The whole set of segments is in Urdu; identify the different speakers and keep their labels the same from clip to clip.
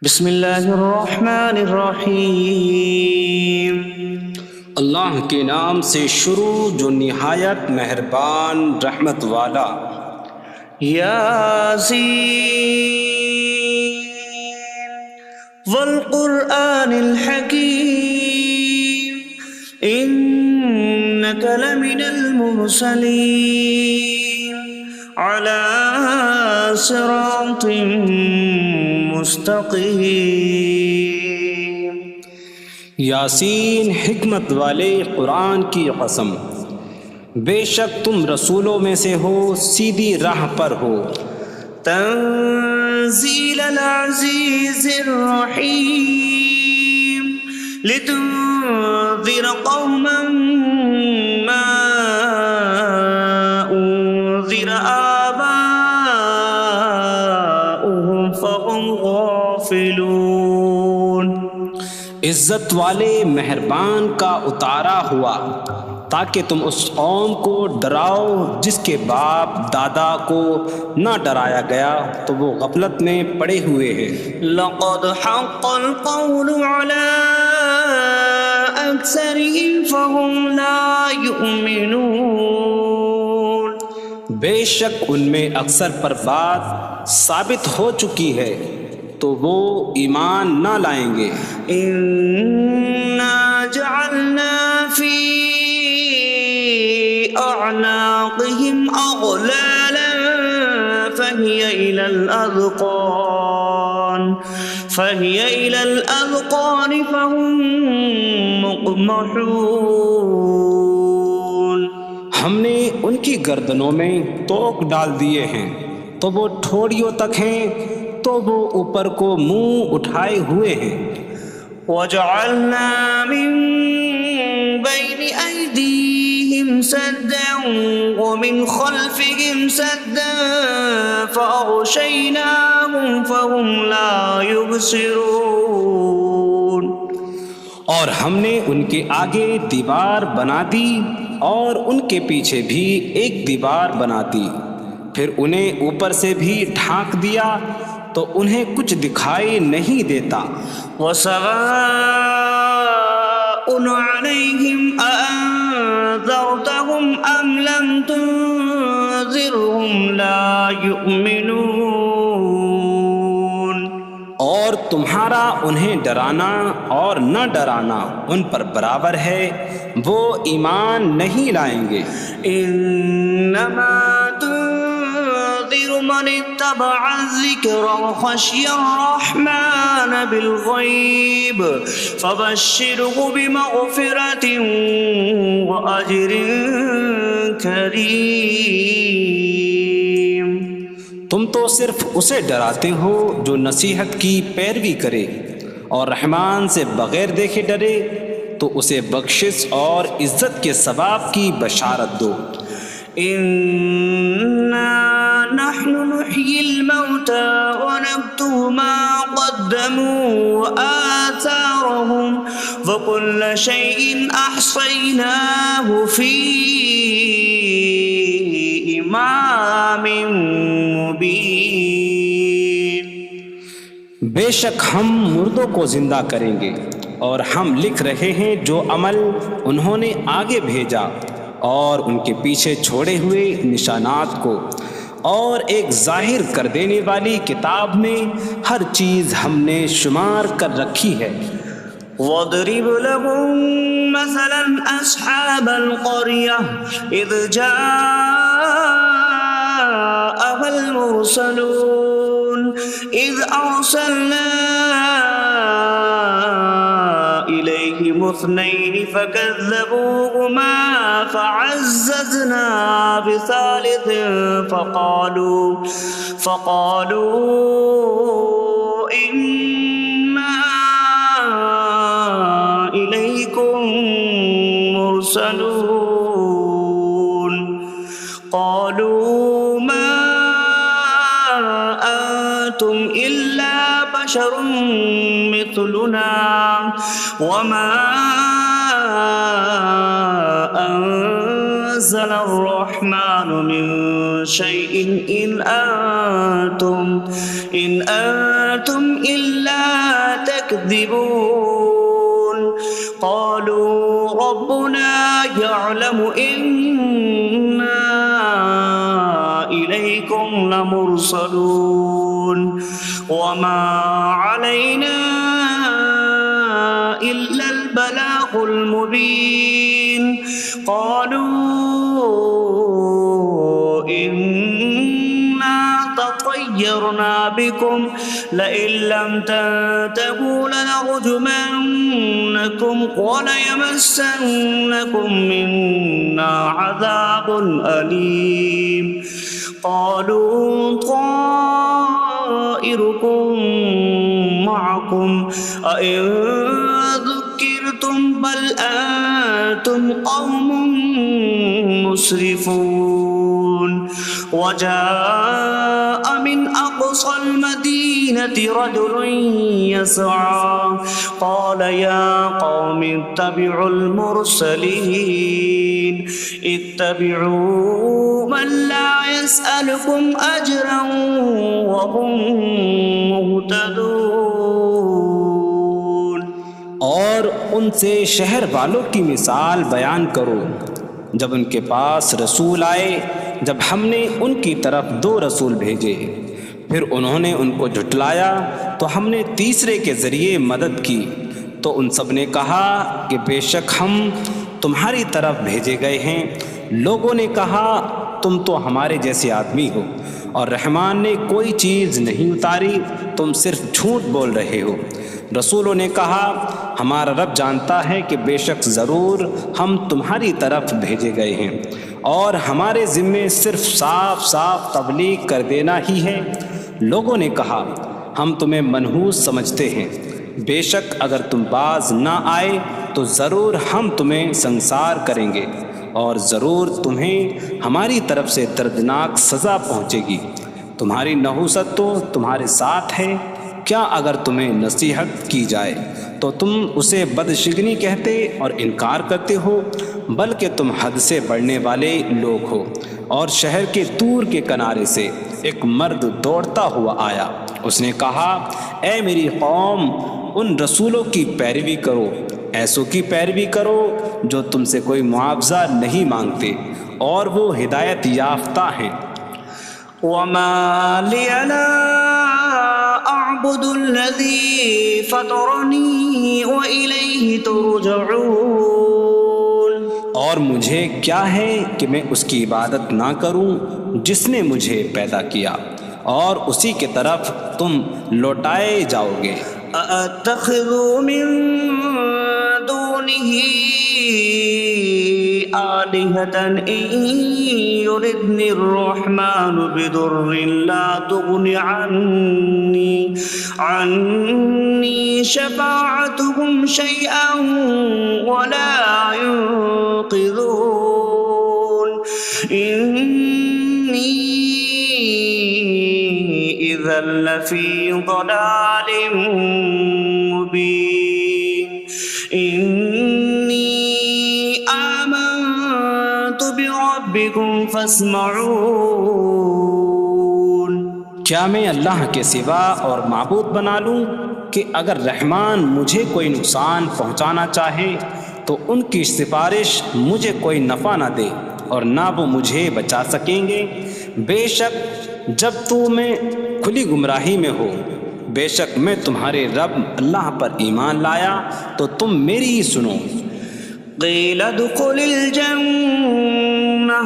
Speaker 1: بسم اللہ الرحمن الرحیم۔
Speaker 2: اللہ کے نام سے شروع جو نہایت مہربان رحمت والا۔
Speaker 1: یاسین والقرآن الحکیم انک لمن المرسلین علی صراط مستقیم۔
Speaker 2: یاسین حکمت والے قرآن کی قسم، بے شک تم رسولوں میں سے ہو، سیدھی راہ پر ہو۔
Speaker 1: تنزیل العزیز الرحیم لتنذر قوما ما انذر آباؤهم فهم غافلون۔
Speaker 2: عزت والے مہربان کا اتارا ہوا تاکہ تم اس قوم کو ڈراؤ جس کے باپ دادا کو نہ ڈرایا گیا تو وہ غفلت میں پڑے ہوئے ہیں۔
Speaker 1: لقد حق القول على أكثرهم فهم لا يؤمنون۔
Speaker 2: بے شک ان میں اکثر پر بات ثابت ہو چکی ہے تو وہ ایمان نہ لائیں گے۔
Speaker 1: إنا جعلنا في أعناقهم أغلالا فهي إلى الأذقان فهم مقمحون۔
Speaker 2: ہم نے ان کی گردنوں میں توق ڈال دیے ہیں تو وہ ٹھوڑیوں تک ہیں، تو وہ اوپر کو منہ اٹھائے ہوئے ہیں۔
Speaker 1: وجعلنا من بين أيديهم سدا ومن خلفهم سدا فأغشيناهم فهم لا يبصرون۔
Speaker 2: اور ہم نے ان کے آگے دیوار بنا دی اور ان کے پیچھے بھی ایک دیوار بنا دی، پھر انہیں اوپر سے بھی ڈھانک دیا تو انہیں کچھ دکھائی نہیں دیتا۔
Speaker 1: وسواء عليهم أأنذرتهم أم لم تنذرهم لا يؤمنون۔
Speaker 2: اور تمہارا انہیں ڈرانا اور نہ ڈرانا ان پر برابر ہے، وہ ایمان نہیں لائیں گے۔
Speaker 1: انما تنذر من اتبع الذکر وخشی الرحمن بالغیب فبشره بمغفرة واجر کریم۔
Speaker 2: تم تو صرف اسے ڈراتے ہو جو نصیحت کی پیروی کرے اور رحمان سے بغیر دیکھے ڈرے، تو اسے بخشش اور عزت کے ثواب کی بشارت دو۔
Speaker 1: انا نحن نحيي الموتى ونكتب ما قدموا وآثارهم وكل شيء أحصيناه في إمام مبين۔
Speaker 2: بے شک ہم مردوں کو زندہ کریں گے اور ہم لکھ رہے ہیں جو عمل انہوں نے آگے بھیجا اور ان کے پیچھے چھوڑے ہوئے نشانات کو، اور ایک ظاہر کر دینے والی کتاب میں ہر چیز ہم نے شمار کر رکھی ہے۔
Speaker 1: وَاضْرِبْ لَهُم مَّثَلًا أَصْحَابَ الْقَرْيَةِ إِذْ جَاءَهَا الْمُرْسَلُونَ إِذْ أَرْسَلْنَا إِلَيْهِمُ اثْنَيْنِ فَكَذَّبُوهُمَا فَعَزَّزْنَا بِثَالِثٍ فَقَالُوا إِنَّا إِلَيْكُمْ مُرْسَلُونَ۔ قَالُوا مَا أَنتُمْ إِلَّا بَشَرٌ مِثْلُنَا وَمَا أَنتُمْ نزل الرحمن من شيء إن أنتم إلا تكذبون قالوا ربنا يعلم إنا إليكم لمرسلون وما علينا إلا البلاغ المبين قالوا إنا تطيرنا بكم لئن لم تنتهوا لنرجمنكم وليمسنكم منا عذاب أليم قالوا طائركم معكم أئن ذكرتم بل أنتم قوم مسرفون وجاء من أقصى المدينة رجل يسعى قال يا قوم اتبعوا المرسلين اتبعوا من لا يسألكم أجرا وهم مهتدون
Speaker 2: اور ان سے شہر والوں کی مثال بیان کرو جب ان کے پاس رسول آئے جب ہم نے ان کی طرف 2 رسول بھیجے پھر انہوں نے ان کو جھٹلایا تو ہم نے تیسرے کے ذریعے مدد کی تو ان سب نے کہا کہ بے شک ہم تمہاری طرف بھیجے گئے ہیں لوگوں نے کہا تم تو ہمارے جیسے آدمی ہو اور رحمان نے کوئی چیز نہیں اتاری تم صرف جھوٹ بول رہے ہو رسولوں نے کہا ہمارا رب جانتا ہے کہ بے شک ضرور ہم تمہاری طرف بھیجے گئے ہیں اور ہمارے ذمے صرف صاف صاف تبلیغ کر دینا ہی ہے لوگوں نے کہا ہم تمہیں منحوس سمجھتے ہیں بے شک اگر تم باز نہ آئے تو ضرور ہم تمہیں سنسار کریں گے اور ضرور تمہیں ہماری طرف سے دردناک سزا پہنچے گی تمہاری نحوست تو تمہارے ساتھ ہے کیا اگر تمہیں نصیحت کی جائے تو تم اسے بدشگنی کہتے اور انکار کرتے ہو بلکہ تم حد سے بڑھنے والے لوگ ہو اور شہر کے دور کے کنارے سے ایک مرد دوڑتا ہوا آیا اس نے کہا اے میری قوم ان رسولوں کی پیروی کرو ایسوں کی پیروی کرو جو تم سے کوئی معاوضہ نہیں مانگتے اور وہ ہدایت یافتہ ہیں
Speaker 1: وما لي لا أعبد الذي فطرني وإليه ترجعون
Speaker 2: اور مجھے کیا ہے کہ میں اس کی عبادت نہ کروں جس نے مجھے پیدا کیا اور اسی کی طرف تم لوٹائے جاؤ گے
Speaker 1: أأتخذ من دونه آلهة إن يردني الرحمن بضر لا تغن عني شفاعتهم شيئا ولا ينقذون إني إذا لفي ضلال مبين إني آمنت بربكم فاسمعون
Speaker 2: کیا میں اللہ کے سوا اور معبود بنا لوں کہ اگر رحمان مجھے کوئی نقصان پہنچانا چاہے تو ان کی سفارش مجھے کوئی نفع نہ دے اور نہ وہ مجھے بچا سکیں گے بے شک جب میں کھلی گمراہی میں ہو بے شک میں تمہارے رب اللہ پر ایمان لایا تو تم میری ہی سنو
Speaker 1: قيل ادخل الجنة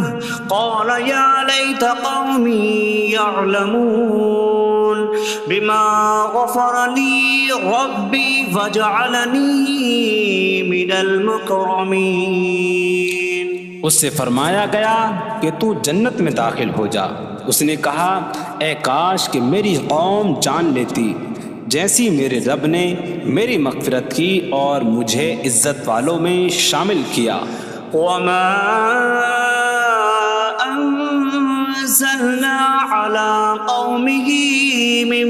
Speaker 1: قال يا ليت قومي يعلمون بما غفر لي ربي فجعلني من المكرمين
Speaker 2: اس سے فرمایا گیا کہ تو جنت میں داخل ہو جا اس نے کہا اے کاش کہ میری قوم جان لیتی جیسی میرے رب نے میری مغفرت کی اور مجھے عزت والوں میں شامل کیا
Speaker 1: وما أنزلنا على قومه من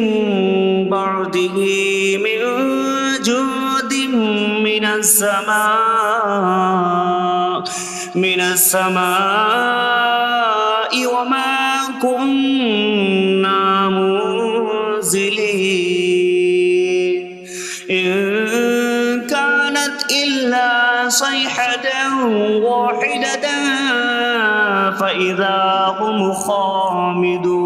Speaker 1: بعده من جود من السماء من السماء وما كنا منزلين إن كانت إلا صيحة واحدة فإذا هم خامدون۔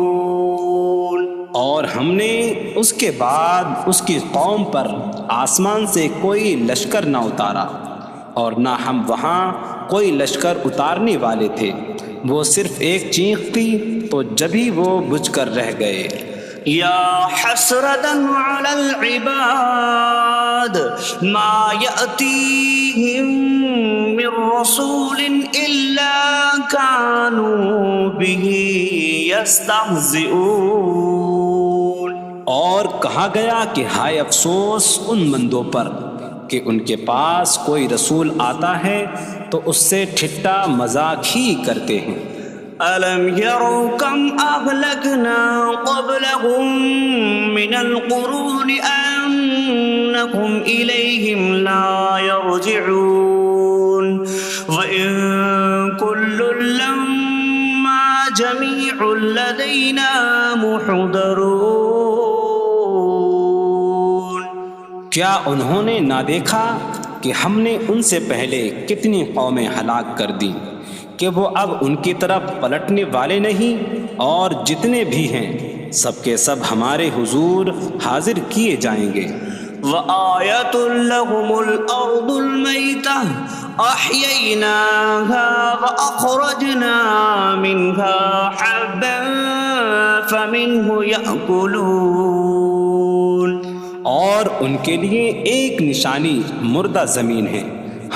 Speaker 2: اور ہم نے اس کے بعد اس کی قوم پر آسمان سے کوئی لشکر نہ اتارا، اور نہ ہم وہاں کوئی لشکر اتارنے والے تھے، وہ صرف ایک چیخ تھی تو جبھی وہ بجھ کر رہ گئے۔
Speaker 1: یا حسرة على العباد ما يأتيهم من رسول إلا كانوا به يستهزئون۔
Speaker 2: اور کہا گیا کہ ہائے افسوس ان بندوں پر کہ ان کے پاس کوئی رسول آتا ہے تو اس سے ٹھٹا مذاق ہی کرتے ہیں۔
Speaker 1: أَلَمْ يَرَوْا كَمْ أَهْلَكْنَا قَبْلَهُمْ مِنَ الْقُرُونِ أَنَّكُمْ إِلَيْهِمْ لَا يَرْجِعُونَ وَإِن كُلٌّ لَّمَّا جَمِيعٌ لَّدَيْنَا مُحْضَرُونَ۔
Speaker 2: کیا انہوں نے نہ دیکھا کہ ہم نے ان سے پہلے کتنی قومیں ہلاک کر دیں کہ وہ اب ان کی طرف پلٹنے والے نہیں، اور جتنے بھی ہیں سب کے سب ہمارے حضور حاضر کیے جائیں گے۔
Speaker 1: وَآيَةٌ لَّهُمُ الْأَرْضُ الْمَيْتَةُ أَحْيَيْنَاهَا وَأَخْرَجْنَا مِنْهَا حَبًّا فَمِنْهُ يَأْكُلُونَ۔
Speaker 2: اور ان کے لیے ایک نشانی مردہ زمین ہے،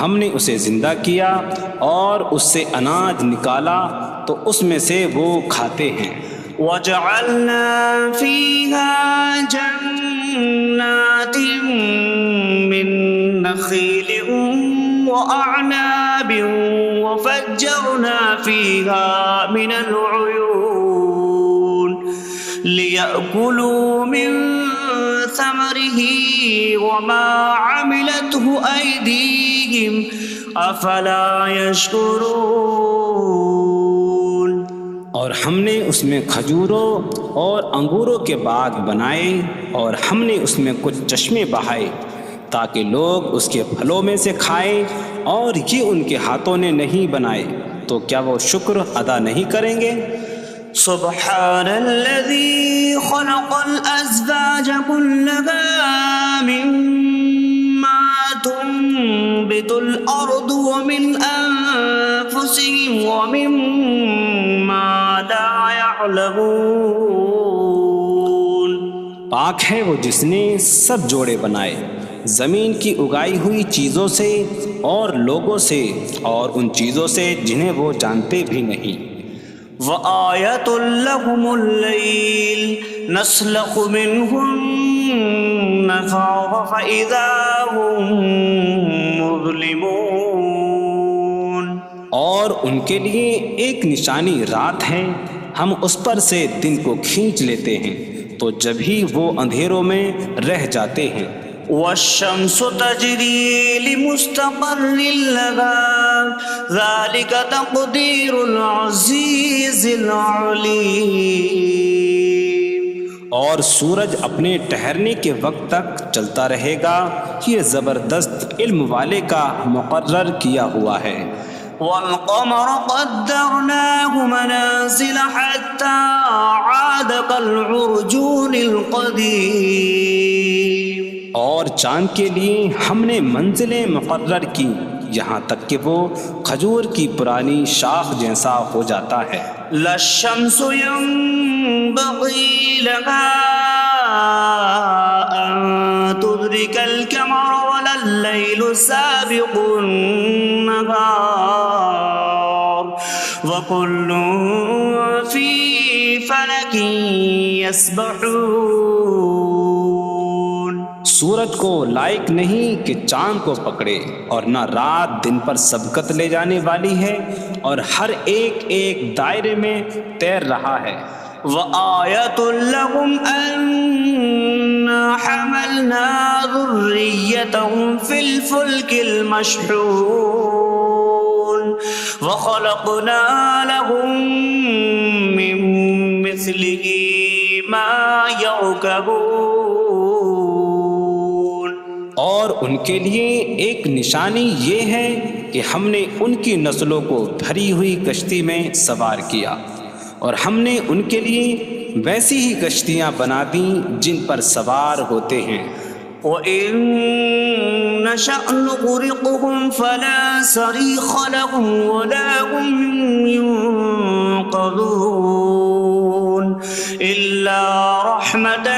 Speaker 2: ہم نے اسے زندہ کیا اور اس سے اناج نکالا تو اس میں سے وہ کھاتے ہیں۔
Speaker 1: وَجَعَلْنَا فِيهَا جَنَّاتٍ مِّن نَّخِيلٍ وَأَعْنَابٍ وَفَجَّرْنَا فِيهَا مِنَ الْعُيُونِ لِيَأْكُلُوا مِن ثَمَرِهِ وَمَا عَمِلَتْهُ أَيْدِيهِمْ أَفَلَا يَشْكُرُونَ۔
Speaker 2: اور ہم نے اس میں کھجوروں اور انگوروں کے باغ بنائے، اور ہم نے اس میں کچھ چشمے بہائے تاکہ لوگ اس کے پھلوں میں سے کھائیں، اور یہ ان کے ہاتھوں نے نہیں بنائے، تو کیا وہ شکر ادا نہیں کریں گے؟
Speaker 1: سبحان الذي خلق الأزواج كلها مما تنبت الأرض ومن أنفسهم ومما لا يعلمون۔
Speaker 2: پاک ہے وہ جس نے سب جوڑے بنائے زمین کی اگائی ہوئی چیزوں سے اور لوگوں سے اور ان چیزوں سے جنہیں وہ جانتے بھی نہیں۔
Speaker 1: وَآيَةٌ لَّهُمُ اللَّيْلُ نَسْلَخُ مِنْهُ النَّهَارَ فَإِذَا هُم مُظْلِمُونَ۔
Speaker 2: اور ان کے لیے ایک نشانی رات ہے، ہم اس پر سے دن کو کھینچ لیتے ہیں تو جبھی وہ اندھیروں میں رہ جاتے ہیں۔
Speaker 1: وَالشَّمْسُ تَجْرِي لِمُسْتَقَرٍّ لَّهَا ذَلِكَ تَقْدِيرُ الْعَزِيزِ الْعَلِيمِ۔
Speaker 2: اور سورج اپنے ٹھہرنے کے وقت تک چلتا رہے گا، یہ زبردست علم والے کا مقرر کیا ہوا ہے۔
Speaker 1: وَالْقَمَرَ قَدَّرْنَاهُ مَنَازِلَ حَتَّى عَادَ كَالْعُرْجُونِ الْقَدِيمِ۔
Speaker 2: اور چاند کے لیے ہم نے منزلیں مقرر کی یہاں تک کہ وہ کھجور کی پرانی شاخ جیسا ہو جاتا ہے۔
Speaker 1: لا الشمس ينبغي لها أن تدرك القمر ولا الليل سابق النهار وكل في فلك يسبحون۔
Speaker 2: سورج کو لائق نہیں کہ چاند کو پکڑے، اور نہ رات دن پر سبقت لے جانے والی ہے، اور ہر ایک ایک دائرے میں تیر رہا ہے۔
Speaker 1: وَآيَةٌ لَّهُمْ أَنَّا حَمَلْنَا ذُرِّيَّتَهُمْ فِي الْفُلْكِ الْمَشْحُونِ۔ وخلقنا لهم من مثله ما يركبون.
Speaker 2: اور ان کے لیے ایک نشانی یہ ہے کہ ہم نے ان کی نسلوں کو بھری ہوئی کشتی میں سوار کیا، اور ہم نے ان کے لیے ویسی ہی کشتیاں بنا دیں جن پر سوار ہوتے ہیں.
Speaker 1: وَإِن نَّشَأْ نُغْرِقْهُمْ فَلَا صَرِيخَ لَهُمْ وَلَا هُمْ يُنقَذُونَ إِلَّا رَحْمَةً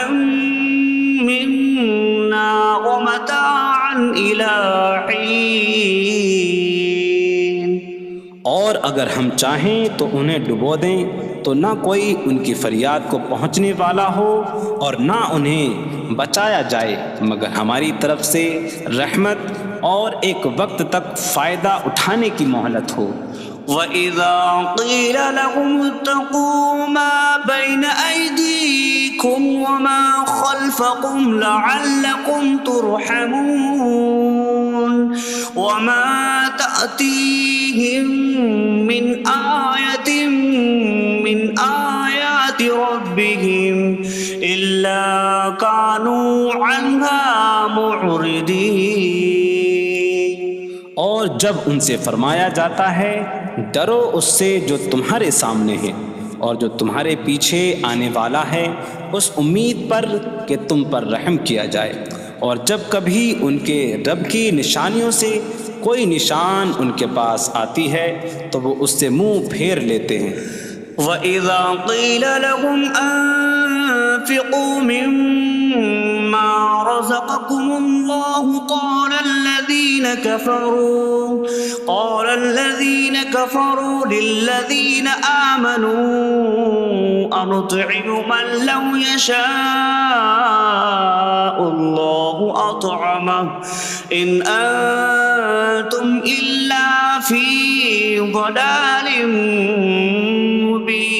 Speaker 1: مِّنَّا وَمَتَاعًا إِلَىٰ حِينٍ.
Speaker 2: اور اگر ہم چاہیں تو انہیں ڈبو دیں تو نہ کوئی ان کی فریاد کو پہنچنے والا ہو اور نہ انہیں بچایا جائے مگر ہماری طرف سے رحمت اور ایک وقت تک فائدہ اٹھانے کی مہلت ہو.
Speaker 1: وَإِذَا قِيلَ لَهُمُ اتَّقُوا مَا بَيْنَ أَيْدِيكُمْ وَمَا خَلْفَكُمْ لَعَلَّكُمْ تُرْحَمُونَ وَمَا تَأْتِيهِم مِّنْ آيَةٍ مِّنْ آيَاتِ رَبِّهِمْ إِلَّا كَانُوا عَنْهَا مُعْرِضِينَ.
Speaker 2: اور جب ان سے فرمایا جاتا ہے ڈرو اس سے جو تمہارے سامنے ہے اور جو تمہارے پیچھے آنے والا ہے، اس امید پر کہ تم پر رحم کیا جائے، اور جب کبھی ان کے رب کی نشانیوں سے کوئی نشان ان کے پاس آتی ہے تو وہ اس سے منہ پھیر لیتے ہیں.
Speaker 1: وَإِذَا قِيلَ لَهُمْ أَنفِقُوا مِمَّا رَزَقَكُمُ اللَّهُ قَالَ الَّذِينَ كَفَرُوا لِلَّذِينَ آمَنُوا أَنُطْعِمُ مَن لَّوْ يَشَاءُ اللَّهُ أَطْعَمَهُ إِنْ أَنتُمْ إِلَّا فِي ضَلَالٍ مبین.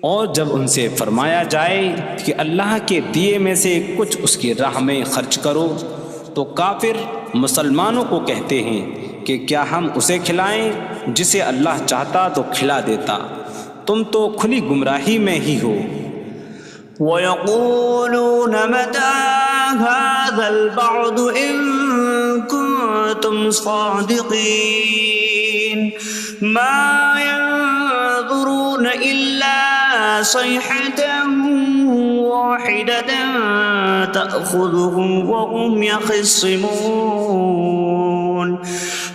Speaker 2: اور جب ان سے فرمایا جائے کہ اللہ کے دیے میں سے کچھ اس کی راہ میں خرچ کرو تو کافر مسلمانوں کو کہتے ہیں کہ کیا ہم اسے کھلائیں جسے اللہ چاہتا تو کھلا دیتا، تم تو کھلی گمراہی میں ہی ہو.
Speaker 1: وَيَقُولُونَ مَتَىٰ هَٰذَا الْوَعْدُ إِن كُنتُمْ صَادِقِينَ مَا يَنظُرُونَ إِلَّا صَيْحَةً وَاحِدَةً تَأْخُذُهُمْ وَهُمْ يَخِصِّمُونَ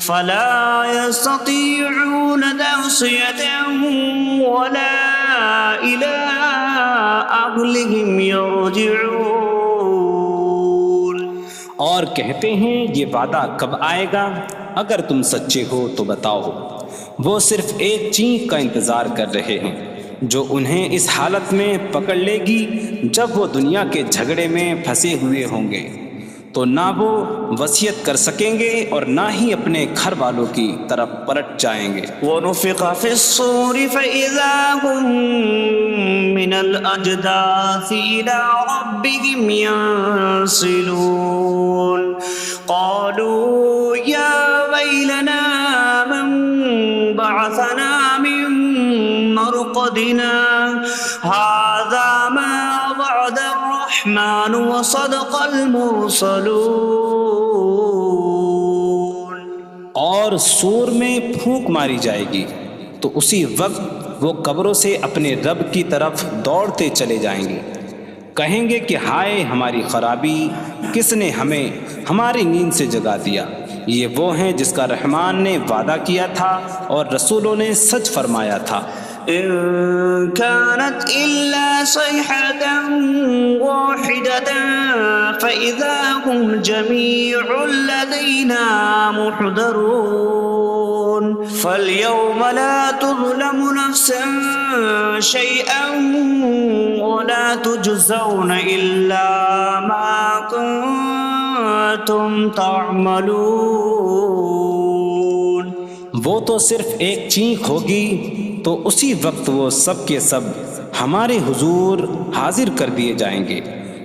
Speaker 1: فَلَا يَسْتَطِيعُونَ تَوْصِيَةً وَلَا إِلَىٰ أَهْلِهِمْ يَرْجِعُونَ.
Speaker 2: اور کہتے ہیں یہ وعدہ کب آئے گا؟ اگر تم سچے ہو تو بتاؤ. وہ صرف ایک چینک کا انتظار کر رہے ہیں جو انہیں اس حالت میں پکڑ لے گی جب وہ دنیا کے جھگڑے میں پھنسے ہوئے ہوں گے، تو نہ وہ وصیت کر سکیں گے اور نہ ہی اپنے گھر والوں کی طرف پلٹ جائیں گے.
Speaker 1: وَنُفِخَ فِي الصُّورِ فَإِذَا هُم مِّنَ الْأَجْدَاثِ إِلَىٰ رَبِّهِمْ يَنسِلُونَ قَالُوا يَا وَيْلَنَا مَن بَعَثَنَا مِن مَّرْقَدِنَا هَٰذَا مَا وَعَدَ الرَّحْمَٰنُ وَصَدَقَ الْمُرْسَلُونَ.
Speaker 2: اور سور میں پھونک ماری جائے گی تو اسی وقت وہ قبروں سے اپنے رب کی طرف دوڑتے چلے جائیں گے، کہیں گے کہ ہائے ہماری خرابی، کس نے ہمیں ہماری نیند سے جگا دیا. یہ وہ ہیں جس کا رحمان نے وعدہ کیا تھا اور رسولوں نے سچ فرمایا تھا.
Speaker 1: إن كانت إلا صيحة واحدة فإذا هم جميع لدينا محضرون. فاليوم لا تظلم نفس شيئا ولا تجزون إلا ما كنتم تعملون.
Speaker 2: وہ تو صرف ایک چینک ہوگی تو اسی وقت وہ سب کے سب ہمارے حضور حاضر کر دیے جائیں گے،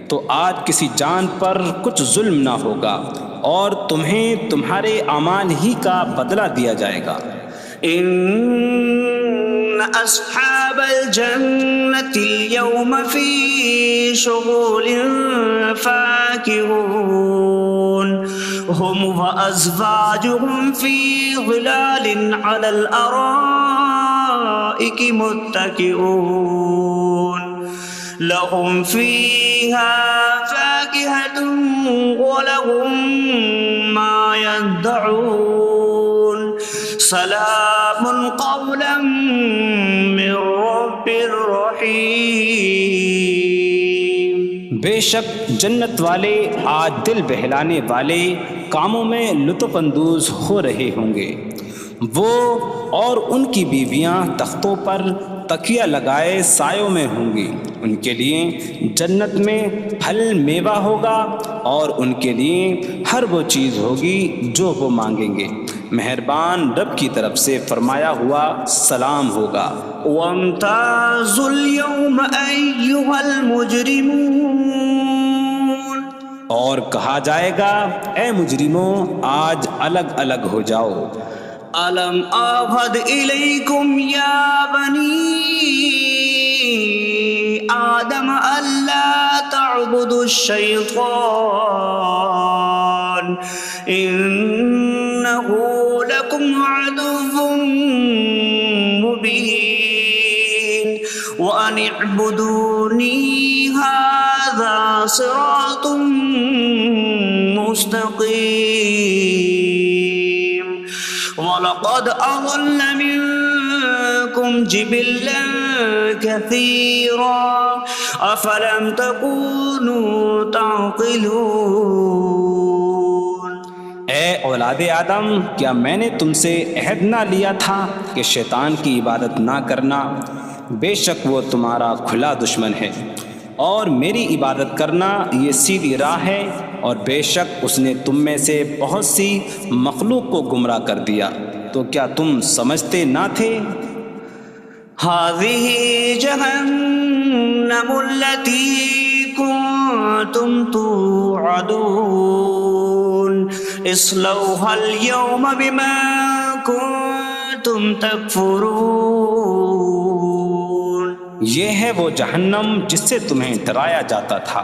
Speaker 2: تو آج کسی جان پر کچھ ظلم نہ ہوگا اور تمہیں تمہارے اعمال ہی کا بدلہ دیا جائے گا۔
Speaker 1: إن أصحاب الجنة اليوم في شغل فاكهون هم وأزواجهم في ظلال على الأرائك متكئون لهم فيها فاكهة ولهم ما يدعون سلام قولا من رب رحیم۔
Speaker 2: بے شک جنت والے آج دل بہلانے والے کاموں میں لطف اندوز ہو رہے ہوں گے۔ وہ اور ان کی بیویاں تختوں پر تکیہ لگائے سایوں میں ہوں گی۔ ان کے لیے جنت میں پھل میوہ ہوگا اور ان کے لیے ہر وہ چیز ہوگی جو وہ مانگیں گے۔ مہربان رب کی طرف سے فرمایا ہوا سلام ہوگا۔
Speaker 1: وامتازوا اليوم أيها المجرمون،
Speaker 2: اور کہا جائے گا اے مجرموں آج الگ الگ ہو جاؤ۔
Speaker 1: ألم أعهد إليكم يا بني آدم ألا تعبدوا الشيطان إنه لكم عدو مبين وأن اعبدوني هذا صراط مستقيم وَلَقَدْ أَضَلَّ مِنكُمْ جِبِلًّا كَثِيرًا أَفَلَمْ تَكُونُوا تَعْقِلُونَ۔
Speaker 2: اے اولاد آدم، کیا میں نے تم سے عہد نہ لیا تھا کہ شیطان کی عبادت نہ کرنا؟ بے شک وہ تمہارا کھلا دشمن ہے، اور میری عبادت کرنا یہ سیدھی راہ ہے، اور بے شک اس نے تم میں سے بہت سی مخلوق کو گمراہ کر دیا، تو کیا تم سمجھتے نہ تھے؟
Speaker 1: هذه جهنم التي كنتم توعدون اصلوها اليوم بما كنتم تكفرون۔
Speaker 2: یہ ہے وہ جہنم جس سے تمہیں ڈرایا جاتا تھا،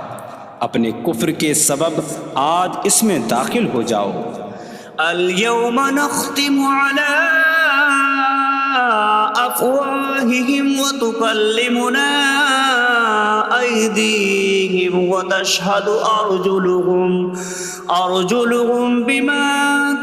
Speaker 2: اپنے کفر کے سبب آج اس میں داخل ہو جاؤ۔
Speaker 1: اليوم نختم على أفواههم وتكلمنا أيديهم وتشهد أرجلهم بما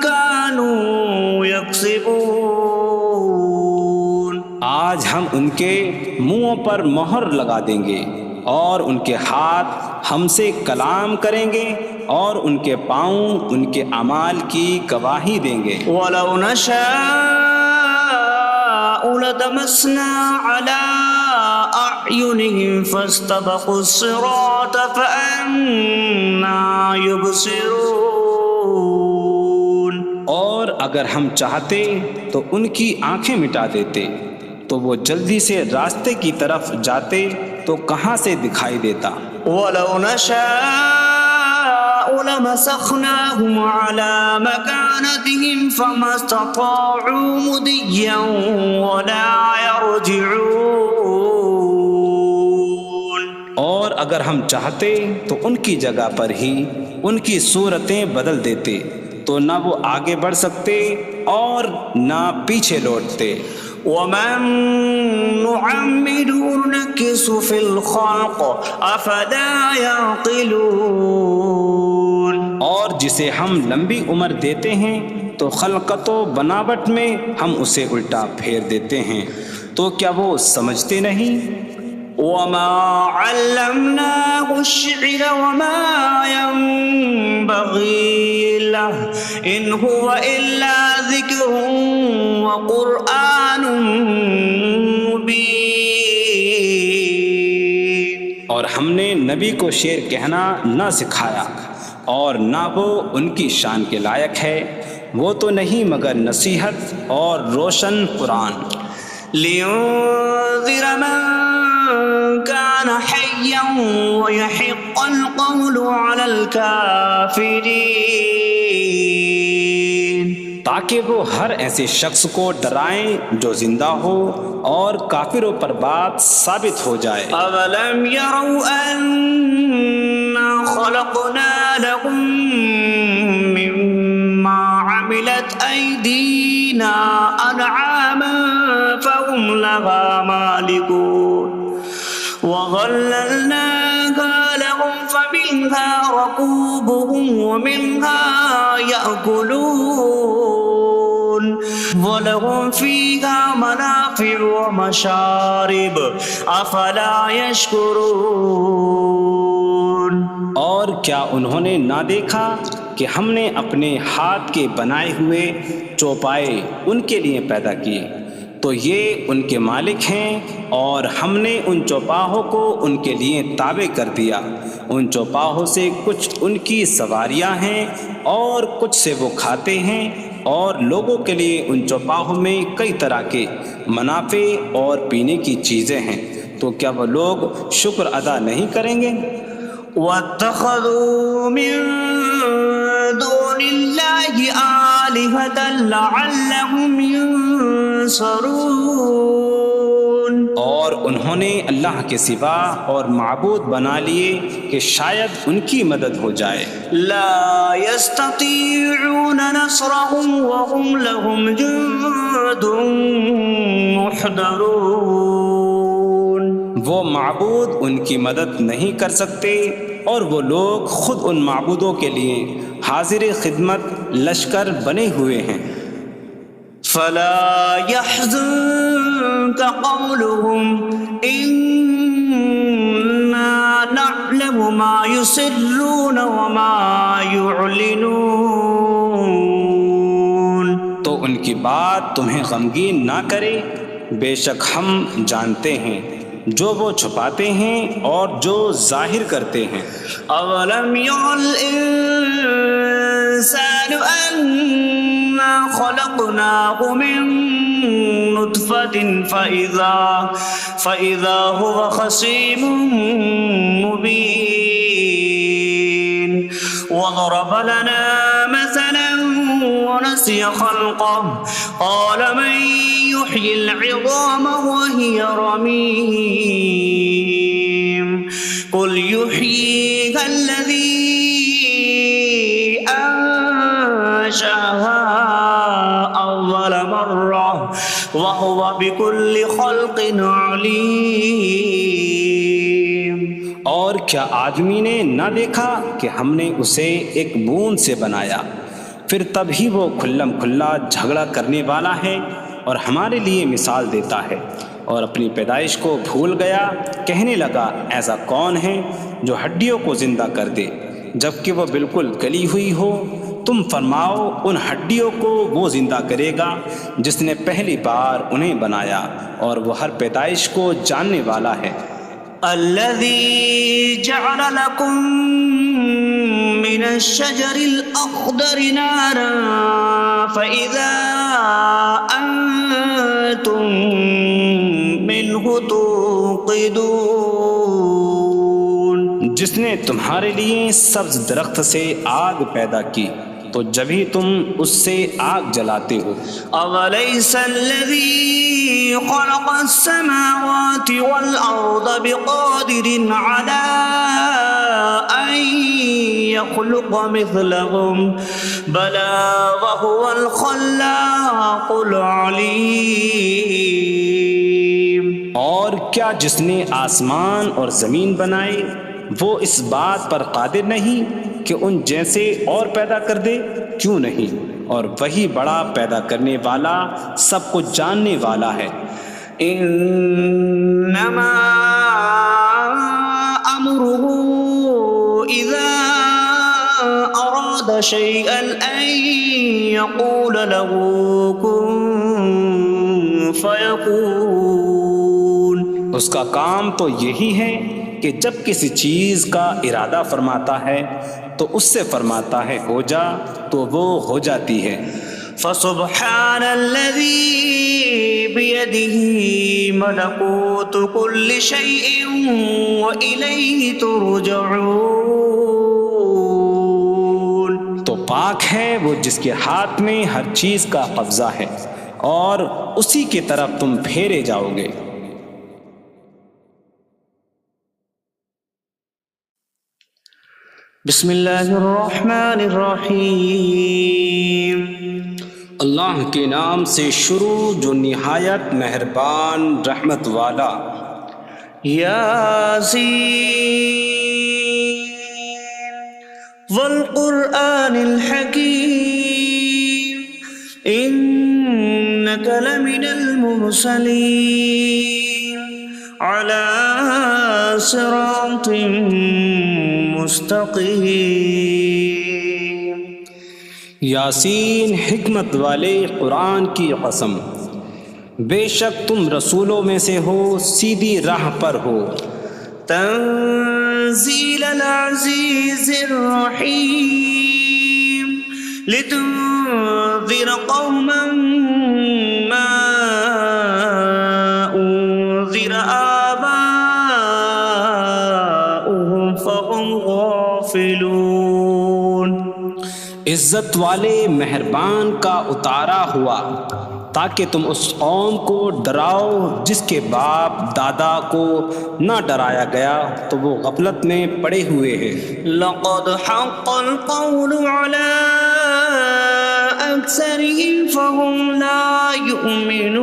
Speaker 1: كانوا يكسبون۔
Speaker 2: آج ہم ان کے منہوں پر مہر لگا دیں گے، اور ان کے ہاتھ ہم سے کلام کریں گے، اور ان کے پاؤں ان کے اعمال کی گواہی دیں گے۔
Speaker 1: وَلَوْ نَشَاءُ لَطَمَسْنَا عَلَىٰ أَعْيُنِهِمْ فَاسْتَبَقُوا الصِّرَاطَ فَأَنَّىٰ يُبْصِرُونَ۔
Speaker 2: اور اگر ہم چاہتے تو ان کی آنکھیں مٹا دیتے، تو وہ جلدی سے راستے کی طرف جاتے تو کہاں سے دکھائی دیتا۔
Speaker 1: وَلَوْ نَشَاءُ لَمَسَخْنَاهُمْ عَلَىٰ مَكَانَتِهِمْ فَمَا اسْتَطَاعُوا مُضِيًّا وَلَا يَرْجِعُونَ۔
Speaker 2: اور اگر ہم چاہتے تو ان کی جگہ پر ہی ان کی صورتیں بدل دیتے، تو نہ وہ آگے بڑھ سکتے اور نہ پیچھے لوٹتے۔
Speaker 1: وَمَن نُّعَمِّرْهُ نُنَكِّسْهُ فِي الْخَلْقِ أَفَلَا يَعْقِلُونَ۔
Speaker 2: اور جسے ہم لمبی عمر دیتے ہیں تو خلقت و بناوٹ میں ہم اسے الٹا پھیر دیتے ہیں، تو کیا وہ سمجھتے نہیں؟
Speaker 1: وَمَا عَلَّمْنَاهُ الشِّعْرَ وَمَا يَنبَغِي لَهُ إِنْ هُوَ إِلَّا ذِكْرٌ وَقُرْآنٌ مُّبِينٌ۔
Speaker 2: اور ہم نے نبی کو شعر کہنا نہ سکھایا، اور نہ وہ ان کی شان کے لائق ہے، وہ تو نہیں مگر نصیحت اور روشن قرآن۔
Speaker 1: لِيُنذِرَ مَن كَانَ حَيًّا حيا ويحق القول على الكافرين
Speaker 2: تاکہ وہ ہر ایسے شخص کو ڈرائیں جو زندہ ہو اور کافروں پر بات ثابت ہو جائے۔
Speaker 1: أولم يروا أنا خلقنا لهم مما عملت أيدينا أنعاما فهم لها مالكون وظللناها لهم فمنها ركوبهم ومنها يأكلون وَلَهُمْ فِيهَا مَنَافِعُ وَمَشَارِبُ أَفَلَا يَشْكُرُونَ۔
Speaker 2: اور کیا انہوں نے نہ دیکھا کہ ہم نے اپنے ہاتھ کے بنائے ہوئے چوپائے ان کے لیے پیدا کیے، تو یہ ان کے مالک ہیں، اور ہم نے ان چوپاہوں کو ان کے لیے تابع کر دیا۔ ان چوپاہوں سے کچھ ان کی سواریاں ہیں اور کچھ سے وہ کھاتے ہیں، اور لوگوں کے لیے ان چوپاہوں میں کئی طرح کے منافع اور پینے کی چیزیں ہیں، تو کیا وہ لوگ شکر ادا نہیں کریں گے؟
Speaker 1: وَاتَّخَذُوا مِن دُونِ اللَّهِ آلِهَةً لَعَلَّهُمْ يُنصَرُونَ۔
Speaker 2: اور انہوں نے اللہ کے سوا اور معبود بنا لیے کہ شاید ان کی مدد ہو جائے۔
Speaker 1: لا يستطيعون نصرهم وهم لهم جند محضرون۔
Speaker 2: وہ معبود ان کی مدد نہیں کر سکتے، اور وہ لوگ خود ان معبودوں کے لیے حاضر خدمت لشکر بنے ہوئے ہیں۔
Speaker 1: فلا يحزنك قولهم إنا نعلم ما يسرون وما يعلنون۔
Speaker 2: تو ان کی بات تمہیں غمگین نہ کرے، بے شک ہم جانتے ہیں جو وہ چھپاتے ہیں اور جو ظاہر کرتے ہیں۔
Speaker 1: اولم ير الانسان انا خلقناه من نطفة فإذا هو خصيم مبين وضرب لنا مثلا ونسي خلقه قال من يحيي العظام وهي رميم قل يحييها الذي أنشأها أول مرة وهو بكل خلق عليم۔
Speaker 2: اور کیا آدمی نے نہ دیکھا کہ ہم نے اسے ایک بوند سے بنایا، پھر تب ہی وہ کھلم کھلا جھگڑا کرنے والا ہے اور ہمارے لیے مثال دیتا ہے، اور اپنی پیدائش کو بھول گیا، کہنے لگا ایسا کون ہے جو ہڈیوں کو زندہ کر دے جبکہ وہ بالکل گلی ہوئی ہو؟ تم فرماؤ ان ہڈیوں کو وہ زندہ کرے گا جس نے پہلی بار انہیں بنایا، اور وہ ہر پیدائش کو جاننے والا ہے۔
Speaker 1: الذي جعل لكم من الشجر الأخضر نارا فإذا أنتم منه توقدون۔
Speaker 2: جس نے تمہارے لیے سبز درخت سے آگ پیدا کی تو جبھی تم اس سے آگ جلاتے ہو۔
Speaker 1: أَوَلَيْسَ الَّذِي خَلَقَ السَّمَاوَاتِ وَالْأَرْضَ بِقَادِرٍ عَلَىٰ أَن يَخْلُقَ مِثْلَهُم بَلَىٰ وَهُوَ الْخَلَّاقُ الْعَلِيمُ۔
Speaker 2: اور کیا جس نے آسمان اور زمین بنائے وہ اس بات پر قادر نہیں کہ ان جیسے اور پیدا کر دے؟ کیوں نہیں، اور وہی بڑا پیدا کرنے والا سب کچھ جاننے والا ہے۔
Speaker 1: انما امره اذا اراد شيئا ان يقول له كن فيكون۔
Speaker 2: اس کا کام تو یہی ہے کہ جب کسی چیز کا ارادہ فرماتا ہے تو اس سے فرماتا ہے ہو جا، تو وہ ہو جاتی ہے۔
Speaker 1: فسبحان الذي بيده ملكوت كل شيء وإليه ترجعون.
Speaker 2: تو پاک ہے وہ جس کے ہاتھ میں ہر چیز کا قبضہ ہے اور اسی کی طرف تم پھیرے جاؤ گے.
Speaker 1: بسم اللہ الرحمن الرحیم.
Speaker 2: اللہ کے نام سے شروع جو نہایت مہربان رحمت والا.
Speaker 1: یاسین والقرآن الحکیم انک لمن المرسلین علی صراط مستقیم.
Speaker 2: یاسین حکمت والے قرآن کی قسم، بے شک تم رسولوں میں سے ہو، سیدھی راہ پر ہو.
Speaker 1: تنزیل العزیز الرحیم لتنذر قوما ما انذر آباؤهم فهم غافلون.
Speaker 2: عزت والے مہربان کا اتارا ہوا تاکہ تم اس قوم کو ڈراؤ جس کے باپ دادا کو نہ ڈرایا گیا تو وہ غفلت میں پڑے ہوئے ہیں.
Speaker 1: لقد حق القول على أكثرهم فهم لا يؤمنون.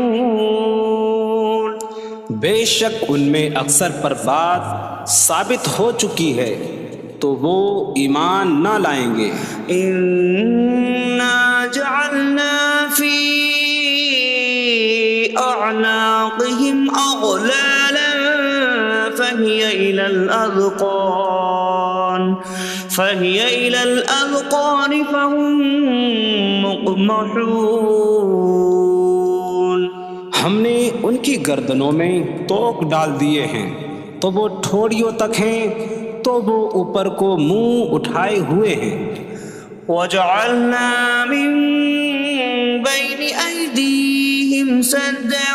Speaker 2: بے شک ان میں اکثر پر بات ثابت ہو چکی ہے تو وہ ایمان نہ لائیں گے.
Speaker 1: إنا جعلنا في أعناقهم أغلالا فهي إلى الأذقان فهم مقمحون.
Speaker 2: ہم نے ان کی گردنوں میں توق ڈال دیے ہیں تو وہ ٹھوڑیوں تک ہیں تو وہ اوپر کو منہ اٹھائے ہوئے ہیں.
Speaker 1: وجعلنا من بين أيديهم سدا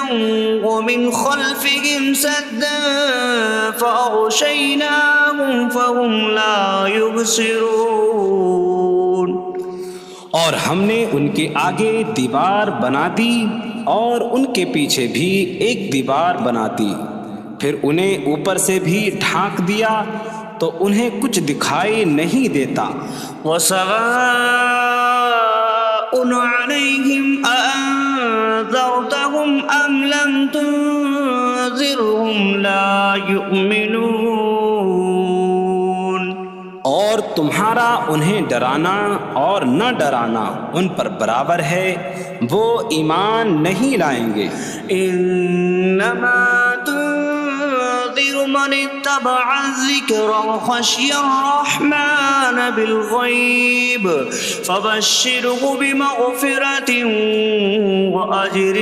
Speaker 1: ومن خلفهم سدا فأغشيناهم فهم لا يبصرون.
Speaker 2: اور ہم نے ان کے آگے دیوار بنا دی اور ان کے پیچھے بھی ایک دیوار بنا دی، پھر انہیں اوپر سے بھی ڈھانک دیا تو انہیں کچھ دکھائی نہیں دیتا.
Speaker 1: وسواء عليهم أأنذرتهم أم لم تنذرهم لا يؤمنون.
Speaker 2: اور تمہارا انہیں ڈرانا اور نہ ڈرانا ان پر برابر ہے، وہ ایمان نہیں لائیں گے.
Speaker 1: انما تنذر من اتبع الذکر وخشی الرحمن بالغیب فبشره بمغفرة وأجر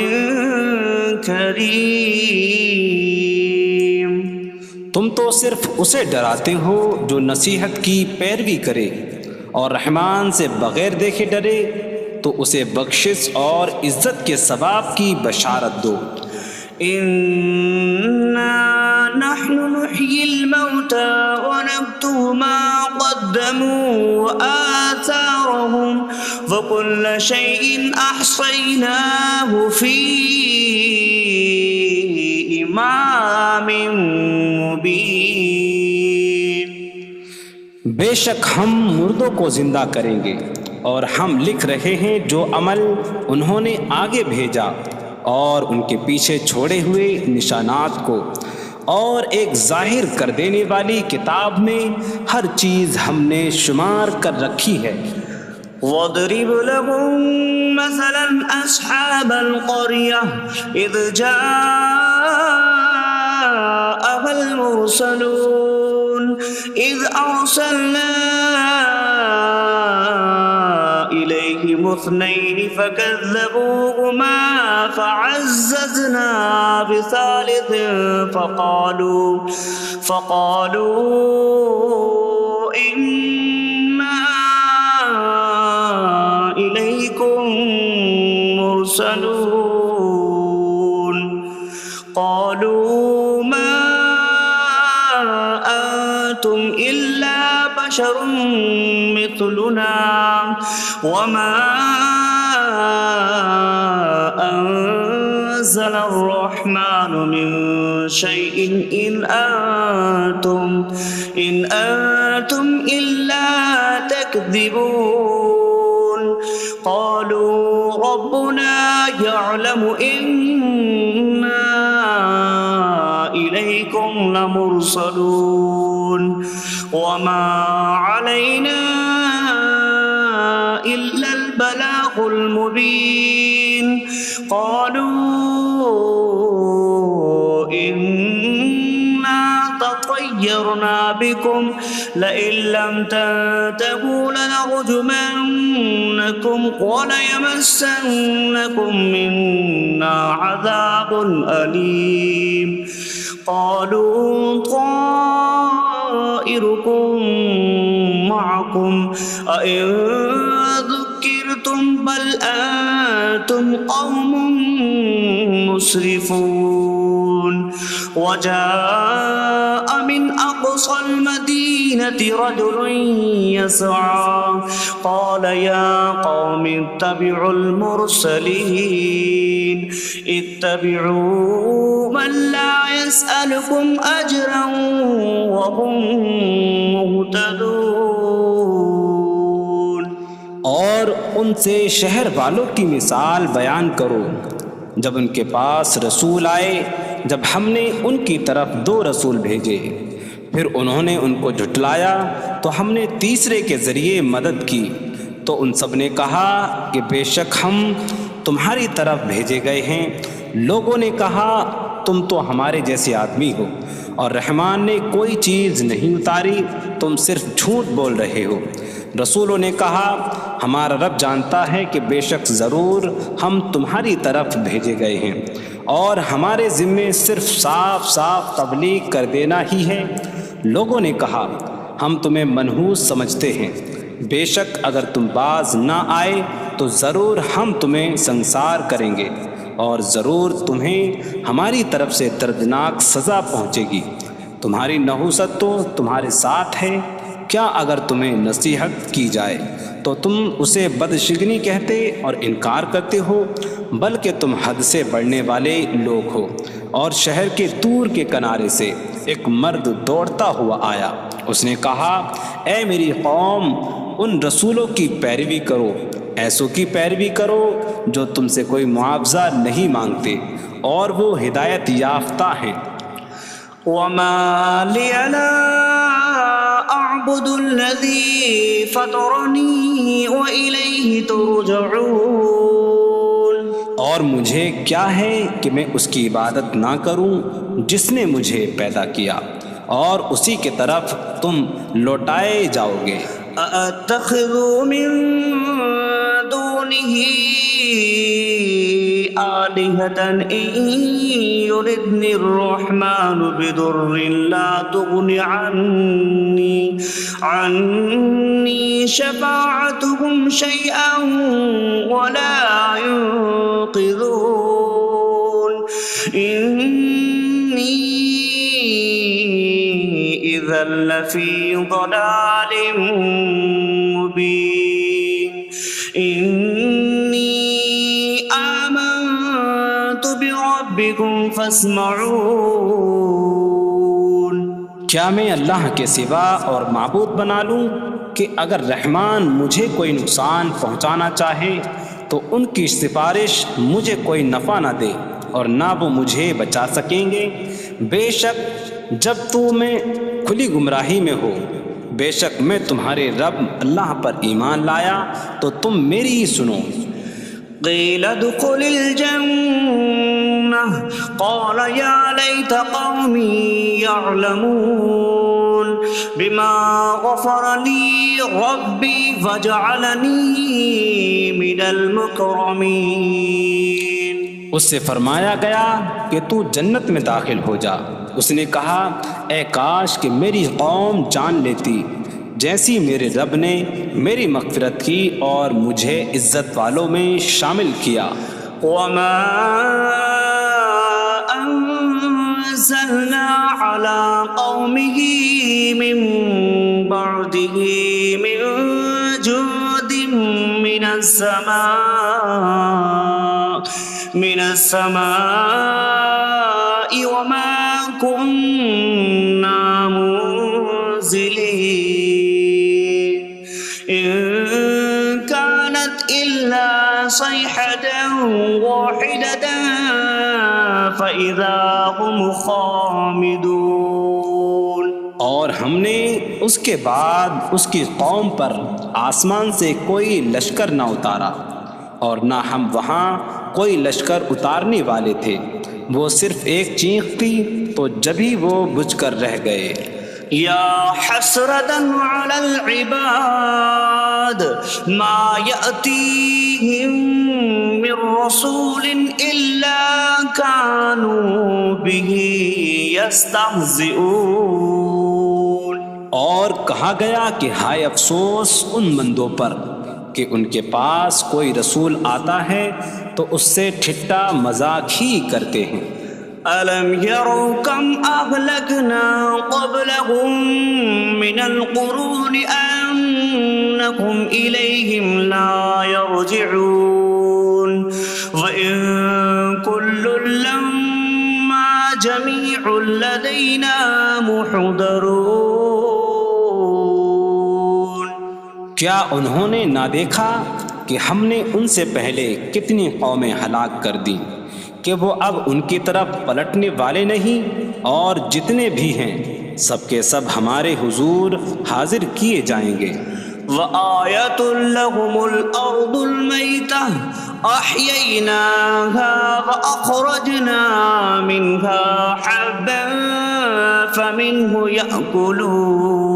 Speaker 1: کریم.
Speaker 2: تم تو صرف اسے ڈراتے ہو جو نصیحت کی پیروی کرے اور رحمان سے بغیر دیکھے ڈرے تو اسے بخشش اور عزت کے ثواب کی بشارت دو.
Speaker 1: انا نحن نحيي الموتى ونكتب ما قدموا وآثارهم وكل شيء أحصيناه في إمام مبين.
Speaker 2: بے شک ہم مردوں کو زندہ کریں گے اور ہم لکھ رہے ہیں جو عمل انہوں نے آگے بھیجا اور ان کے پیچھے چھوڑے ہوئے نشانات کو، اور ایک ظاہر کر دینے والی کتاب میں ہر چیز ہم نے شمار کر رکھی ہے.
Speaker 1: وَاضْرِبْ لَهُم مَّثَلًا أَصْحَابَ الْقَرْيَةِ إِذْ جَاءَهَا الْمُرْسَلُونَ إِذْ أَرْسَلْنَا إِلَيْهِمُ اثْنَيْنِ فَكَذَّبُوهُمَا فَعَزَّزْنَا بِثَالِثٍ فَقَالُوا إِنَّا إِلَيْكُمْ لمرسلون قالوا ما أنتم إلا بشر مثلنا وما أنزل الرحمن من شيء إن أنتم إلا تكذبون قالوا ربنا يعلم إنا إليكم لمرسلون وما علينا إلا البلاغ المبين قالوا إنا تطيرنا بكم لئن لم تنتهوا لنرجمنكم وليمسنكم منا عذاب أليم قالوا طائركم معكم أئن ذكرتم بل أنتم قوم مسرفون وجاء من أقصى المدينة رجل يسعى قال يا قوم اتبعوا المرسلين اتبعوا من لا يسألكم أجرا وهم مهتدون
Speaker 2: اور ان سے شہر والوں کی مثال بیان کرو جب ان کے پاس رسول آئے جب ہم نے ان کی طرف 2 رسول بھیجے پھر انہوں نے ان کو جھٹلایا تو ہم نے تیسرے کے ذریعے مدد کی تو ان سب نے کہا کہ بے شک ہم تمہاری طرف بھیجے گئے ہیں لوگوں نے کہا تم تو ہمارے جیسے آدمی ہو اور رحمان نے کوئی چیز نہیں اتاری تم صرف جھوٹ بول رہے ہو رسولوں نے کہا ہمارا رب جانتا ہے کہ بے شک ضرور ہم تمہاری طرف بھیجے گئے ہیں اور ہمارے ذمے صرف صاف صاف تبلیغ کر دینا ہی ہے لوگوں نے کہا ہم تمہیں منحوس سمجھتے ہیں بے شک اگر تم باز نہ آئے تو ضرور ہم تمہیں سنسار کریں گے اور ضرور تمہیں ہماری طرف سے دردناک سزا پہنچے گی تمہاری نحوست تو تمہارے ساتھ ہے کیا اگر تمہیں نصیحت کی جائے تو تم اسے بدشگنی کہتے اور انکار کرتے ہو بلکہ تم حد سے بڑھنے والے لوگ ہو اور شہر کے دور کے کنارے سے ایک مرد دوڑتا ہوا آیا اس نے کہا اے میری قوم ان رسولوں کی پیروی کرو ایسوں کی پیروی کرو جو تم سے کوئی معاوضہ نہیں مانگتے اور وہ ہدایت یافتہ ہیں
Speaker 1: وما لي لا أعبد الذي فطرني وإليه ترجعون
Speaker 2: اور مجھے کیا ہے کہ میں اس کی عبادت نہ کروں جس نے مجھے پیدا کیا اور اسی کی طرف تم لوٹائے جاؤ گے
Speaker 1: أأتخذ من دونه آلهة إن يردني الرحمن بضر لا تغن عني شفاعتهم شيئا ولا ينقذون إني إذا لفي ضلال مبين إني آمنت بربكم فاسمعون
Speaker 2: کیا میں اللہ کے سوا اور معبود بنا لوں کہ اگر رحمان مجھے کوئی نقصان پہنچانا چاہے تو ان کی سفارش مجھے کوئی نفع نہ دے اور نہ وہ مجھے بچا سکیں گے بے شک جب میں کھلی گمراہی میں ہو بے شک میں تمہارے رب اللہ پر ایمان لایا تو تم میری ہی سنو
Speaker 1: قیل ادخل الجنة قال یا لیت قومی یعلمون بما غفر لی ربی وجعلنی من المکرمین
Speaker 2: اس سے فرمایا گیا کہ تو جنت میں داخل ہو جا اس نے کہا اے کاش کہ میری قوم جان لیتی جیسی میرے رب نے میری مغفرت کی اور مجھے عزت والوں میں شامل کیا
Speaker 1: وما أنزلنا على قومه من بعده من جود من السماء وما كنا منزلين إن كانت إلا صيحة واحدة فإذا هم خامدون.
Speaker 2: اور ہم نے اس کے بعد اس کی قوم پر آسمان سے کوئی لشکر نہ اتارا اور نہ ہم وہاں کوئی لشکر اتارنے والے تھے. وہ صرف ایک چیخ کی تو جبھی وہ بجھ کر رہ گئے.
Speaker 1: یا حسرة على العباد ما يأتيهم من رسول إلا كانوا به يستهزئون.
Speaker 2: اور کہا گیا کہ ہائے افسوس ان بندوں پر کہ ان کے پاس کوئی رسول آتا ہے تو اس سے ٹھٹا مذاق ہی کرتے ہیں.
Speaker 1: أَلَمْ يَرَوْا كَمْ أَهْلَكْنَا قَبْلَهُمْ مِنَ الْقُرُونِ أَنَّكُمْ إِلَيْهِمْ لَا يَرْجِعُونَ وَإِن كُلٌّ لَمَّا جَمِيعٌ لَدَيْنَا مُحْضَرُونَ.
Speaker 2: کیا انہوں نے نہ دیکھا کہ ہم نے ان سے پہلے کتنی قومیں ہلاک کر دیں کہ وہ اب ان کی طرف پلٹنے والے نہیں، اور جتنے بھی ہیں سب کے سب ہمارے حضور حاضر کیے جائیں گے.
Speaker 1: وَآيَةٌ لَهُمُ الْأَرْضُ الْمَيْتَةُ أَحْيَيْنَاهَا وَأَخْرَجْنَا مِنْهَا حَبًّا فَمِنْهُ يَأْكُلُونَ.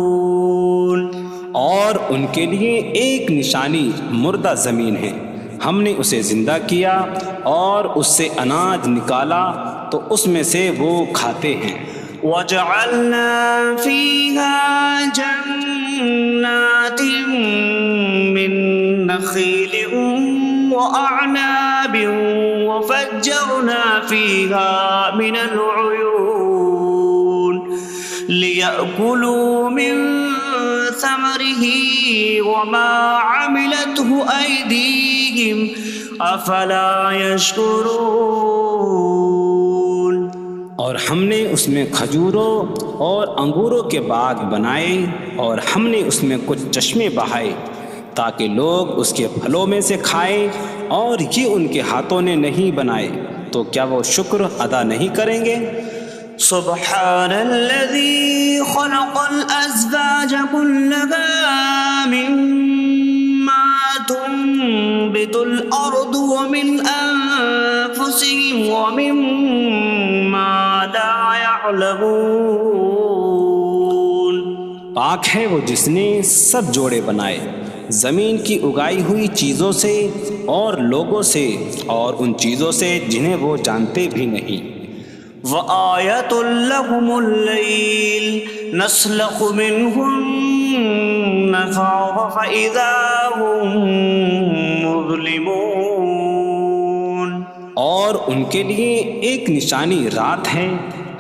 Speaker 2: اور ان کے لیے ایک نشانی مردہ زمین ہے، ہم نے اسے زندہ کیا اور اس سے اناج نکالا تو اس میں سے وہ کھاتے ہیں.
Speaker 1: وَجَعَلْنَا فِيهَا جَنَّاتٍ مِّن نَخِيلٍ وَأَعْنَابٍ وَفَجَّرْنَا فِيهَا مِنَ الْعُيُونِ لِيَأْكُلُوا مِن ثمره وما عملته أيديهم أفلا يشكرون.
Speaker 2: اور ہم نے اس میں کھجوروں اور انگوروں کے باغ بنائے اور ہم نے اس میں کچھ چشمے بہائے تاکہ لوگ اس کے پھلوں میں سے کھائیں، اور یہ ان کے ہاتھوں نے نہیں بنائے تو کیا وہ شکر ادا نہیں کریں گے؟
Speaker 1: سبحان الذي خلق الأزواج كلها مما تنبت الأرض ومن أنفسهم ومما لا يعلمون.
Speaker 2: پاک ہے وہ جس نے سب جوڑے بنائے زمین کی اگائی ہوئی چیزوں سے اور لوگوں سے اور ان چیزوں سے جنہیں وہ جانتے بھی نہیں.
Speaker 1: وَآيَةٌ لَهُمُ اللَّيْلُ نَسْلَخُ مِنْهُ النَّهَارَ فَإِذَا هُمْ مُظْلِمُونَ.
Speaker 2: اور ان کے لیے ایک نشانی رات ہے،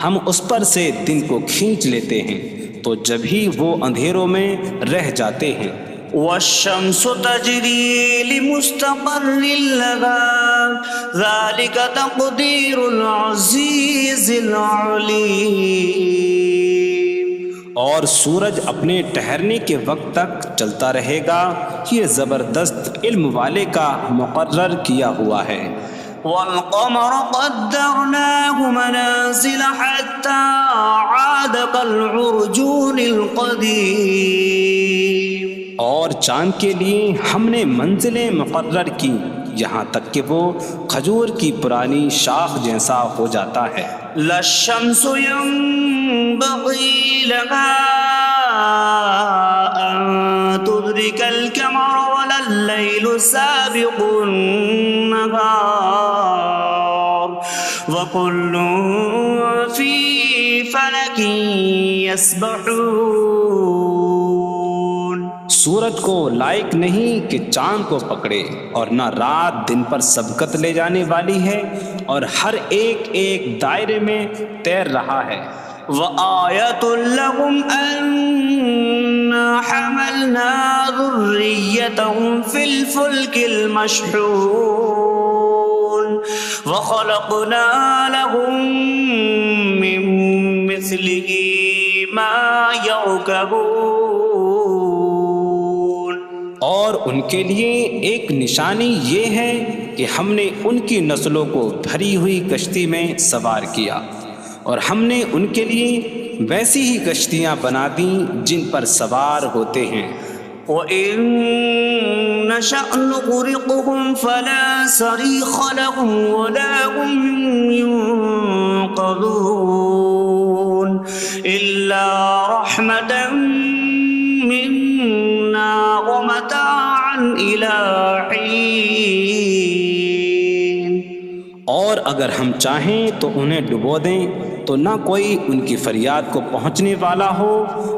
Speaker 2: ہم اس پر سے دن کو کھینچ لیتے ہیں تو جب ہی وہ اندھیروں میں رہ جاتے ہیں.
Speaker 1: وَالشَّمْسُ تَجْرِي لِمُسْتَقَرٍّ لَهَا ذَلِكَ تَقْدِيرُ الْعَزِيزِ الْعَلِيمِ.
Speaker 2: اور سورج اپنے ٹھہرنے کے وقت تک چلتا رہے گا، یہ زبردست علم والے کا مقرر کیا ہوا ہے.
Speaker 1: وَالْقَمَرَ قَدَّرْنَاهُ مَنَازِلَ حَتَّى عَادَ كَالْعُرْجُونِ الْقَدِيمِ.
Speaker 2: اور چاند کے لیے ہم نے منزلیں مقرر کی یہاں تک کہ وہ کھجور کی پرانی شاخ جیسا ہو جاتا ہے.
Speaker 1: لا الشمس ينبغي لها أن تدرك القمر ولا الليل سابق النهار وكل في فلك يسبحون.
Speaker 2: سورج کو لائق نہیں کہ چاند کو پکڑے، اور نہ رات دن پر سبقت لے جانے والی ہے، اور ہر ایک ایک دائرے میں تیر رہا ہے۔
Speaker 1: وَآيَةٌ لَهُمْ أَنَّا حَمَلْنَا ذُرِّيَّتَهُمْ فِي الْفُلْكِ الْمَشْحُونِ وَخَلَقْنَا لَهُم مِّن مِّثْلِهِ مَا يَرْكَبُونَ۔
Speaker 2: اور ان کے لیے ایک نشانی یہ ہے کہ ہم نے ان کی نسلوں کو بھری ہوئی کشتی میں سوار کیا، اور ہم نے ان کے لیے ویسی ہی کشتیاں بنا دیں جن پر سوار ہوتے ہیں۔
Speaker 1: وَإِن نَّشَأْ نُغْرِقْهُمْ فَلَا صَرِيخَ لَهُمْ وَلَا هُمْ يُنقَذُونَ إِلَّا رَحْمَةً مِّنَّا وَمَتَاعًا إِلَىٰ حِينٍ۔
Speaker 2: اور اگر ہم چاہیں تو انہیں ڈبو دیں تو نہ کوئی ان کی فریاد کو پہنچنے والا ہو،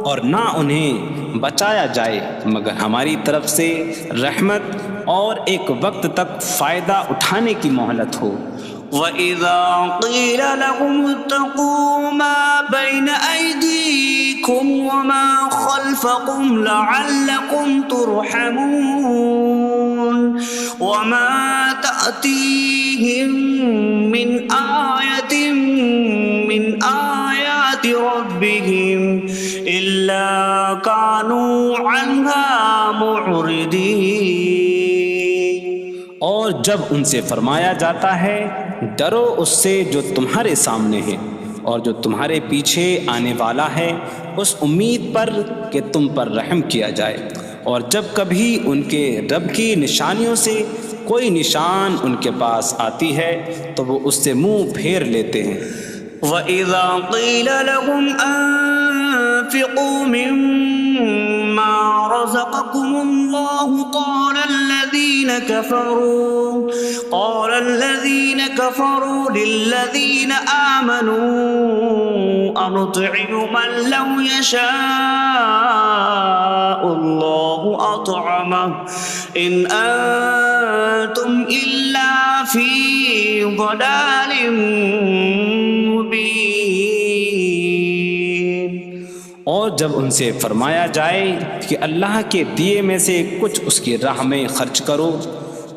Speaker 2: اور نہ انہیں بچایا جائے مگر ہماری طرف سے رحمت اور ایک وقت تک فائدہ اٹھانے کی مہلت ہو۔
Speaker 1: وَإِذَا قِيلَ لَهُمُ اتَّقُوا مَا بَيْنَ أَيْدِيكُمْ وَمَا خَلْفَكُمْ لَعَلَّكُمْ تُرْحَمُونَ وَمَا تَأْتِيهِم مِّنْ آيَةٍ مِّنْ آيَاتِ رَبِّهِمْ إِلَّا كَانُوا عَنْهَا مُعْرِضِينَ۔
Speaker 2: اور جب ان سے فرمایا جاتا ہے ڈرو اس سے جو تمہارے سامنے ہے اور جو تمہارے پیچھے آنے والا ہے، اس امید پر کہ تم پر رحم کیا جائے، اور جب کبھی ان کے رب کی نشانیوں سے کوئی نشان ان کے پاس آتی ہے تو وہ اس سے منہ پھیر لیتے ہیں۔
Speaker 1: وَإِذَا قِيلَ لَهُمْ أَنفِقُوا مِمَّا رَزَقَكُمُ اللَّهُ قَالَ الَّذِينَ كَفَرُوا لِلَّذِينَ آمَنُوا أَنُطْعِمُ مَن لَّوْ يَشَاءُ اللَّهُ أَطْعَمَهُ إِنْ أَنتُمْ إِلَّا فِي ضَلَالٍ مُّبِينٍ۔
Speaker 2: اور جب ان سے فرمایا جائے کہ اللہ کے دیے میں سے کچھ اس کی راہ میں خرچ کرو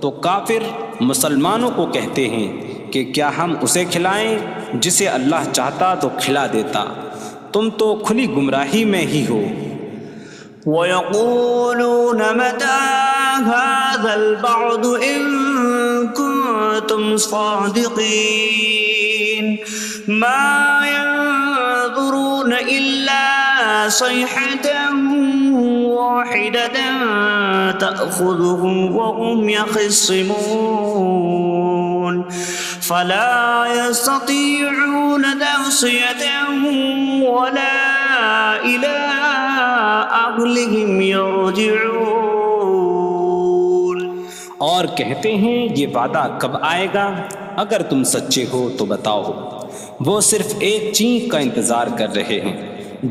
Speaker 2: تو کافر مسلمانوں کو کہتے ہیں کہ کیا ہم اسے کھلائیں جسے اللہ چاہتا تو کھلا دیتا، تم تو کھلی گمراہی میں ہی ہو۔
Speaker 1: وَيَقُولُونَ مَتَىٰ هَٰذَا الْوَعْدُ إِن كُنتُمْ صَادِقِينَ مَا يَنظُرُونَ إِلَّا صَيْحَةً وَاحِدَةً تَأْخُذُهُمْ وَهُمْ يَخِصِّمُونَ فَلَا يَسْتَطِيعُونَ تَوْصِيَةً وَلَا إِلَىٰ أَهْلِهِمْ يَرْجِعُونَ۔
Speaker 2: اور کہتے ہیں یہ وعدہ کب آئے گا؟ اگر تم سچے ہو تو بتاؤ۔ وہ صرف ایک چینخ کا انتظار کر رہے ہیں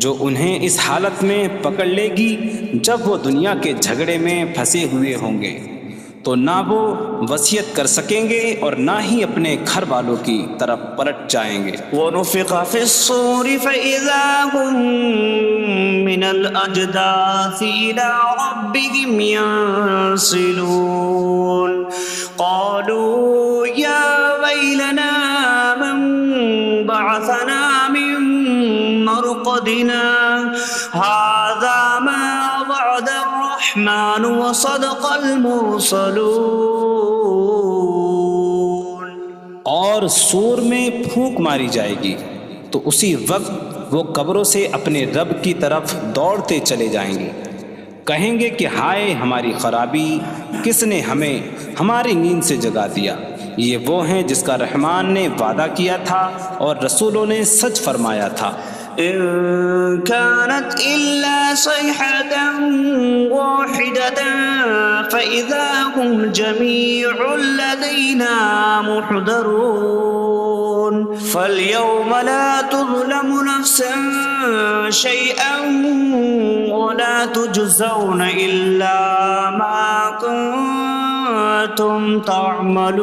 Speaker 2: جو انہیں اس حالت میں پکڑ لے گی جب وہ دنیا کے جھگڑے میں پھنسے ہوئے ہوں گے، تو نہ وہ وصیت کر سکیں گے اور نہ ہی اپنے گھر والوں کی طرف پلٹ جائیں گے۔
Speaker 1: وَنُفِخَ فِي الصُّورِ فَإِذَا هُم مِّنَ الْأَجْدَاثِ إِلَىٰ رَبِّهِمْ يَنسِلُونَ قَالُوا يَا وَيْلَنَا مَن بَعَثَنَا مِن مَّرْقَدِنَا هَٰذَا مَا وَعَدَ الرَّحْمَٰنُ وَصَدَقَ الْمُرْسَلُونَ۔
Speaker 2: اور سور میں پھونک ماری جائے گی تو اسی وقت وہ قبروں سے اپنے رب کی طرف دوڑتے چلے جائیں گے، کہیں گے کہ ہائے ہماری خرابی، کس نے ہمیں ہماری نیند سے جگا دیا۔ یہ وہ ہیں جس کا رحمان نے وعدہ کیا تھا اور رسولوں نے سچ فرمایا تھا۔
Speaker 1: إن كانت إلا صيحة واحدة فإذا هم جميع لدينا محضرون فاليوم لا تظلم نفس شيئا ولا تجزون إلا ما كنتم تعملون۔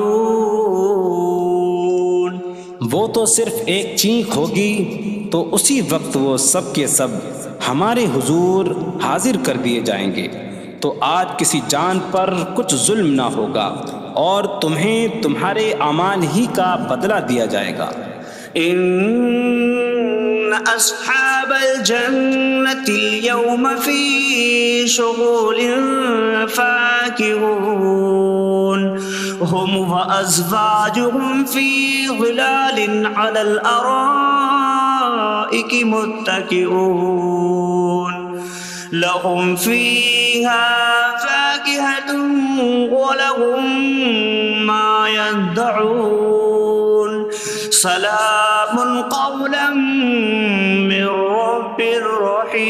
Speaker 2: وہ تو صرف ایک چینخ ہوگی تو اسی وقت وہ سب کے سب ہمارے حضور حاضر کر دیے جائیں گے، تو آج کسی جان پر کچھ ظلم نہ ہوگا اور تمہیں تمہارے اعمال ہی کا بدلہ دیا جائے گا۔
Speaker 1: إن أصحاب الجنة اليوم في شغل فاكهون هم وأزواجهم في ظلال على الأرائك متكئون لهم فيها فاكهة ولهم ما يدعون سلام قولا من رب رحیم۔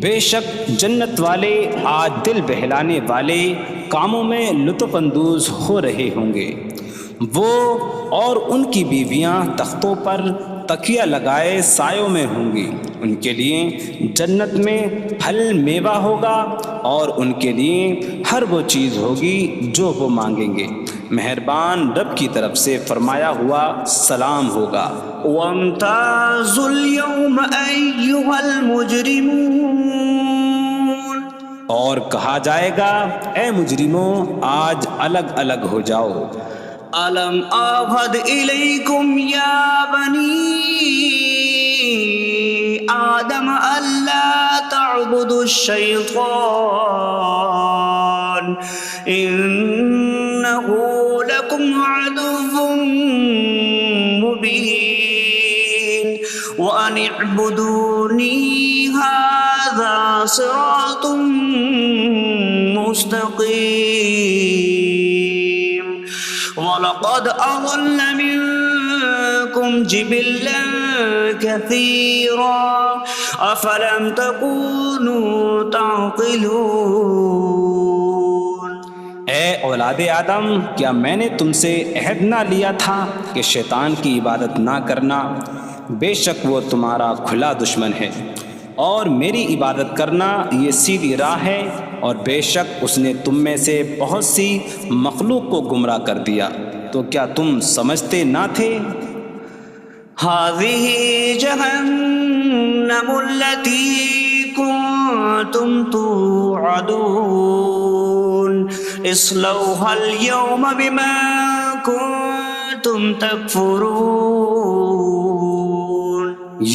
Speaker 2: بے شک جنت والے آج دل بہلانے والے کاموں میں لطف اندوز ہو رہے ہوں گے۔ وہ اور ان کی بیویاں تختوں پر تکیہ لگائے سایوں میں ہوں گی۔ ان کے لیے جنت میں پھل میوہ ہوگا اور ان کے لیے ہر وہ چیز ہوگی جو وہ مانگیں گے۔ مہربان رب کی طرف سے فرمایا ہوا سلام ہوگا۔
Speaker 1: وامتازوا اليوم أيها المجرمون،
Speaker 2: اور کہا جائے گا اے مجرموں آج الگ الگ ہو جاؤ۔
Speaker 1: ألم أعهد إليكم يا بني آدم ألا تعبدوا الشيطان إنه لكم عدو مبين وأن اعبدوني هذا صراط مستقيم وَلَقَدْ أَضَلَّ مِنكُمْ جِبِلًّا كَثِيرًا أَفَلَمْ تَكُونُوا تَعْقِلُونَ۔
Speaker 2: اے اولاد آدم، کیا میں نے تم سے عہد نہ لیا تھا کہ شیطان کی عبادت نہ کرنا؟ بے شک وہ تمہارا کھلا دشمن ہے، اور میری عبادت کرنا یہ سیدھی راہ ہے، اور بے شک اس نے تم میں سے بہت سی مخلوق کو گمراہ کر دیا، تو کیا تم سمجھتے نہ تھے؟
Speaker 1: هذه جهنم التي كنتم توعدون اصلوها اليوم بما كنتم تكفرون۔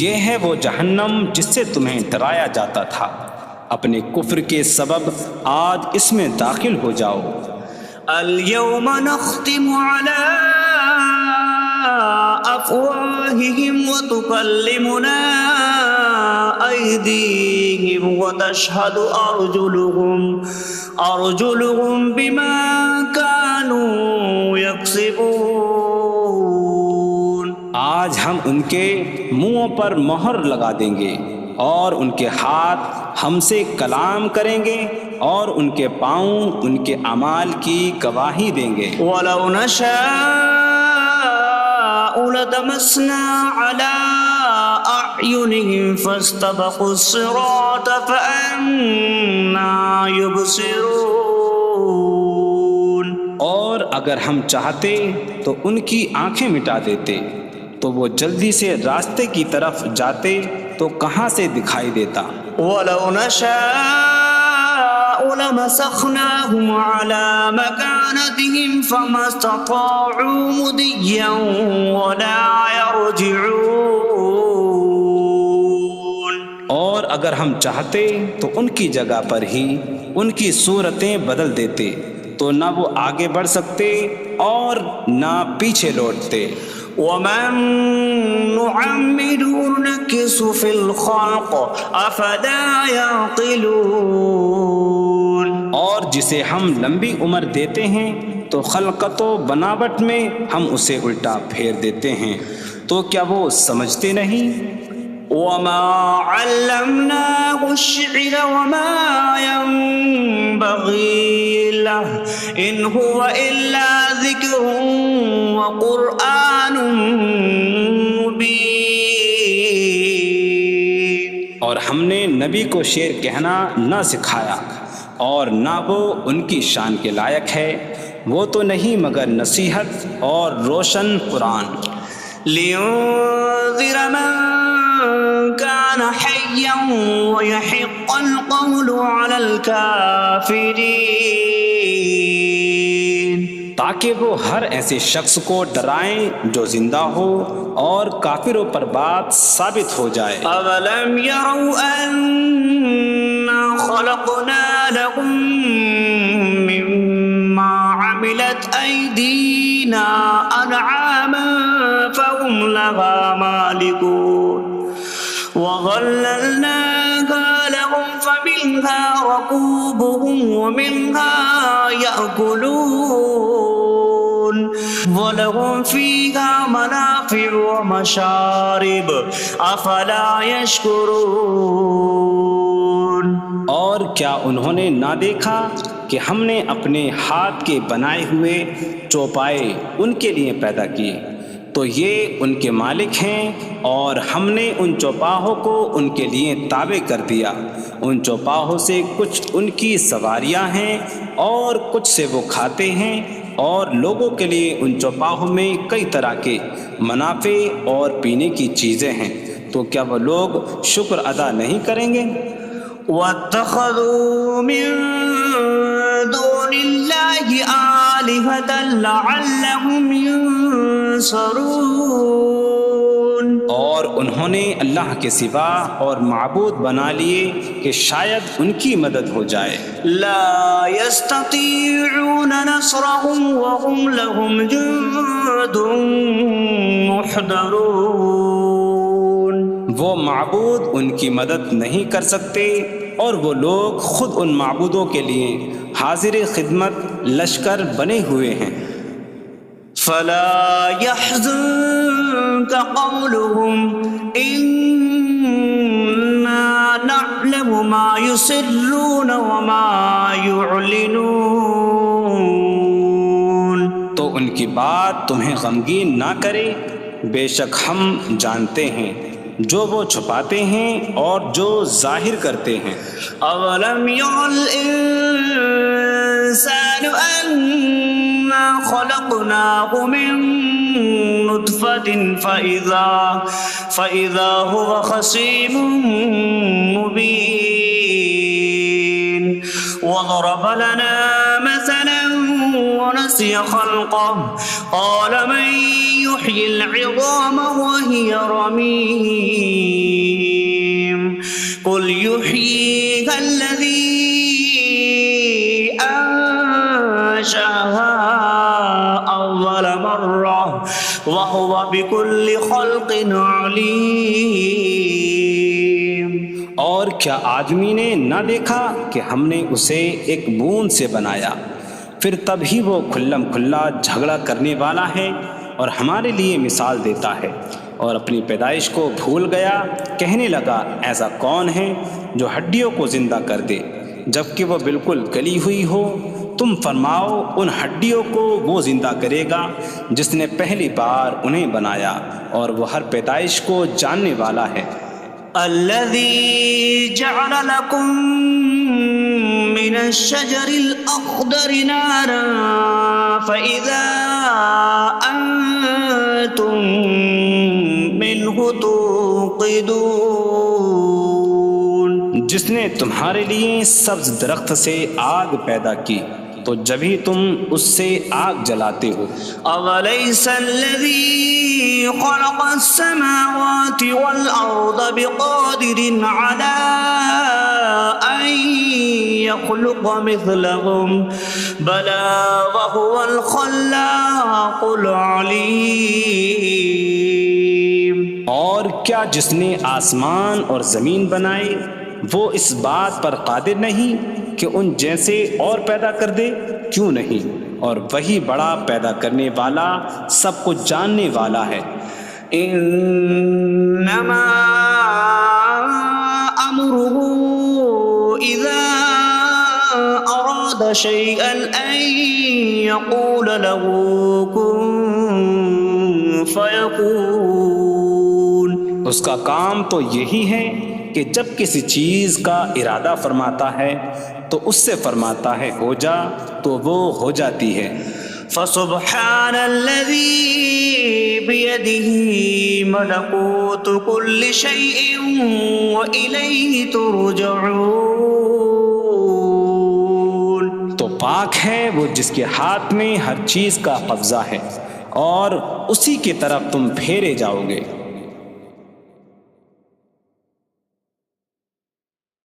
Speaker 2: یہ ہے وہ جہنم جس سے تمہیں ڈرایا جاتا تھا، اپنے کفر کے سبب آج اس میں داخل ہو جاؤ۔
Speaker 1: اليوم نختم على أفواههم وتكلمنا أيديهم وتشهد أرجلهم بما كانوا يكسبون۔
Speaker 2: آج ہم ان کے منہوں پر مہر لگا دیں گے، اور ان کے ہاتھ ہم سے کلام کریں گے، اور ان کے پاؤں ان کے اعمال کی گواہی دیں گے۔
Speaker 1: وَلَوْ نَشَاءُ لَطَمَسْنَا عَلَىٰ أَعْيُنِهِمْ فَاسْتَبَقُوا الصِّرَاطَ فَأَنَّىٰ يُبْصِرُونَ۔
Speaker 2: اور اگر ہم چاہتے تو ان کی آنکھیں مٹا دیتے، تو وہ جلدی سے راستے کی طرف جاتے تو کہاں سے دکھائی دیتا۔
Speaker 1: وَلَوْ نَشَاءُ لَمَسَخْنَاهُمْ عَلَىٰ مَكَانَتِهِمْ فَمَا اسْتَطَاعُوا مُضِيًّا وَلَا يَرْجِعُونَ۔
Speaker 2: اور اگر ہم چاہتے تو ان کی جگہ پر ہی ان کی صورتیں بدل دیتے، تو نہ وہ آگے بڑھ سکتے اور نہ پیچھے لوٹتے۔
Speaker 1: وَمَن نُّعَمِّرْهُ نُنَكِّسْهُ فِي الْخَلْقِ أَفَلَا يَعْقِلُونَ۔
Speaker 2: اور جسے ہم لمبی عمر دیتے ہیں تو خلقت و بناوٹ میں ہم اسے الٹا پھیر دیتے ہیں، تو کیا وہ سمجھتے نہیں؟
Speaker 1: وَمَا عَلَّمْنَاهُ الشعر وما ينبغي له إن هو إلا ذكر وقرآن مبين.
Speaker 2: اور ہم نے نبی کو شعر کہنا نہ سکھایا اور نہ وہ ان کی شان کے لائق ہے، وہ تو نہیں مگر نصیحت اور روشن قرآن.
Speaker 1: لينذر من كان حيا ويحق القول على الكافرين.
Speaker 2: تاکہ وہ ہر ایسے شخص کو ڈرائیں جو زندہ ہو اور کافروں پر بات ثابت ہو جائے.
Speaker 1: أولم يروا أنا خلقنا لهم مما عملت أيدينا أنعاما فهم لها مالكون وظللناها لهم فمنها ركوبهم ومنها يأكلون وَلَهُمْ فِيهَا مَنَافِعُ وَمَشَارِبُ أَفَلَا يَشْكُرُونَ.
Speaker 2: اور کیا انہوں نے نہ دیکھا کہ ہم نے اپنے ہاتھ کے بنائے ہوئے چوپائے ان کے لیے پیدا کیے، تو یہ ان کے مالک ہیں، اور ہم نے ان چوپاہوں کو ان کے لیے تابع کر دیا. ان چوپاہوں سے کچھ ان کی سواریاں ہیں اور کچھ سے وہ کھاتے ہیں، اور لوگوں کے لیے ان چوپاہوں میں کئی طرح کے منافع اور پینے کی چیزیں ہیں. تو کیا وہ لوگ شکر ادا نہیں کریں گے؟
Speaker 1: وَاتَّخَذُوا مِن دُونِ اللَّهِ آلِهَةً لَعَلَّهُمْ يُنصَرُونَ.
Speaker 2: اور انہوں نے اللہ کے سوا اور معبود بنا لیے کہ شاید ان کی مدد ہو جائے.
Speaker 1: لا يستطيعون نصرهم وهم لهم جند محضرون.
Speaker 2: وہ معبود ان کی مدد نہیں کر سکتے، اور وہ لوگ خود ان معبودوں کے لیے حاضر خدمت لشکر بنے ہوئے ہیں.
Speaker 1: فلا يحزنك قولهم إنا نعلم ما يسرون وما يعلنون.
Speaker 2: تو ان کی بات تمہیں غمگین نہ کرے، بے شک ہم جانتے ہیں جو وہ چھپاتے ہیں اور جو ظاہر کرتے ہیں.
Speaker 1: أولم ير الإنسان أنا خلقناه من نطفة فإذا هو خصيم مبين. وضرب لنا مثلا ونسي خلقه قال من يحيي العظام وهي رميم قل يحييها الذي أنشأها أول مرة وهو بكل خلق عليم.
Speaker 2: اور کیا آدمی نے نہ دیکھا کہ ہم نے اسے ایک بوند سے بنایا، پھر تب ہی وہ کھلم کھلا جھگڑا کرنے والا ہے اور ہمارے لیے مثال دیتا ہے. اور اپنی پیدائش کو بھول گیا، کہنے لگا ایسا کون ہے جو ہڈیوں کو زندہ کر دے جبکہ وہ بالکل گلی ہوئی ہو. تم فرماؤ ان ہڈیوں کو وہ زندہ کرے گا جس نے پہلی بار انہیں بنایا، اور وہ ہر پیدائش کو جاننے والا ہے.
Speaker 1: الذي جعل لكم من الشجر الأخضر نارا فإذا أنتم منه توقدون.
Speaker 2: جس نے تمہارے لیے سبز درخت سے آگ پیدا کی تو جبھی تم اس سے آگ جلاتے ہو.
Speaker 1: أَوَلَيْسَ الَّذِي خَلَقَ السَّمَاوَاتِ وَالْأَرْضَ بِقَادِرٍ عَلَىٰ أَن يَخْلُقَ مِثْلَهُمْ بَلَىٰ وَهُوَ الْخَلَّاقُ الْعَلِيمُ.
Speaker 2: اور کیا جس نے آسمان اور زمین بنائے وہ اس بات پر قادر نہیں کہ ان جیسے اور پیدا کر دے؟ کیوں نہیں، اور وہی بڑا پیدا کرنے والا سب کچھ جاننے والا ہے.
Speaker 1: انما امره أراد شيئا أن يقول له كن فيكون.
Speaker 2: اس کا کام تو یہی ہے کہ جب کسی چیز کا ارادہ فرماتا ہے تو اس سے فرماتا ہے ہو جا، تو وہ ہو جاتی ہے۔
Speaker 1: فسبحان الذي بيده ملكوت كل شيء وإليه ترجعون.
Speaker 2: تو پاک ہے وہ جس کے ہاتھ میں ہر چیز کا قبضہ ہے اور اسی کی طرف تم پھیرے جاؤ گے۔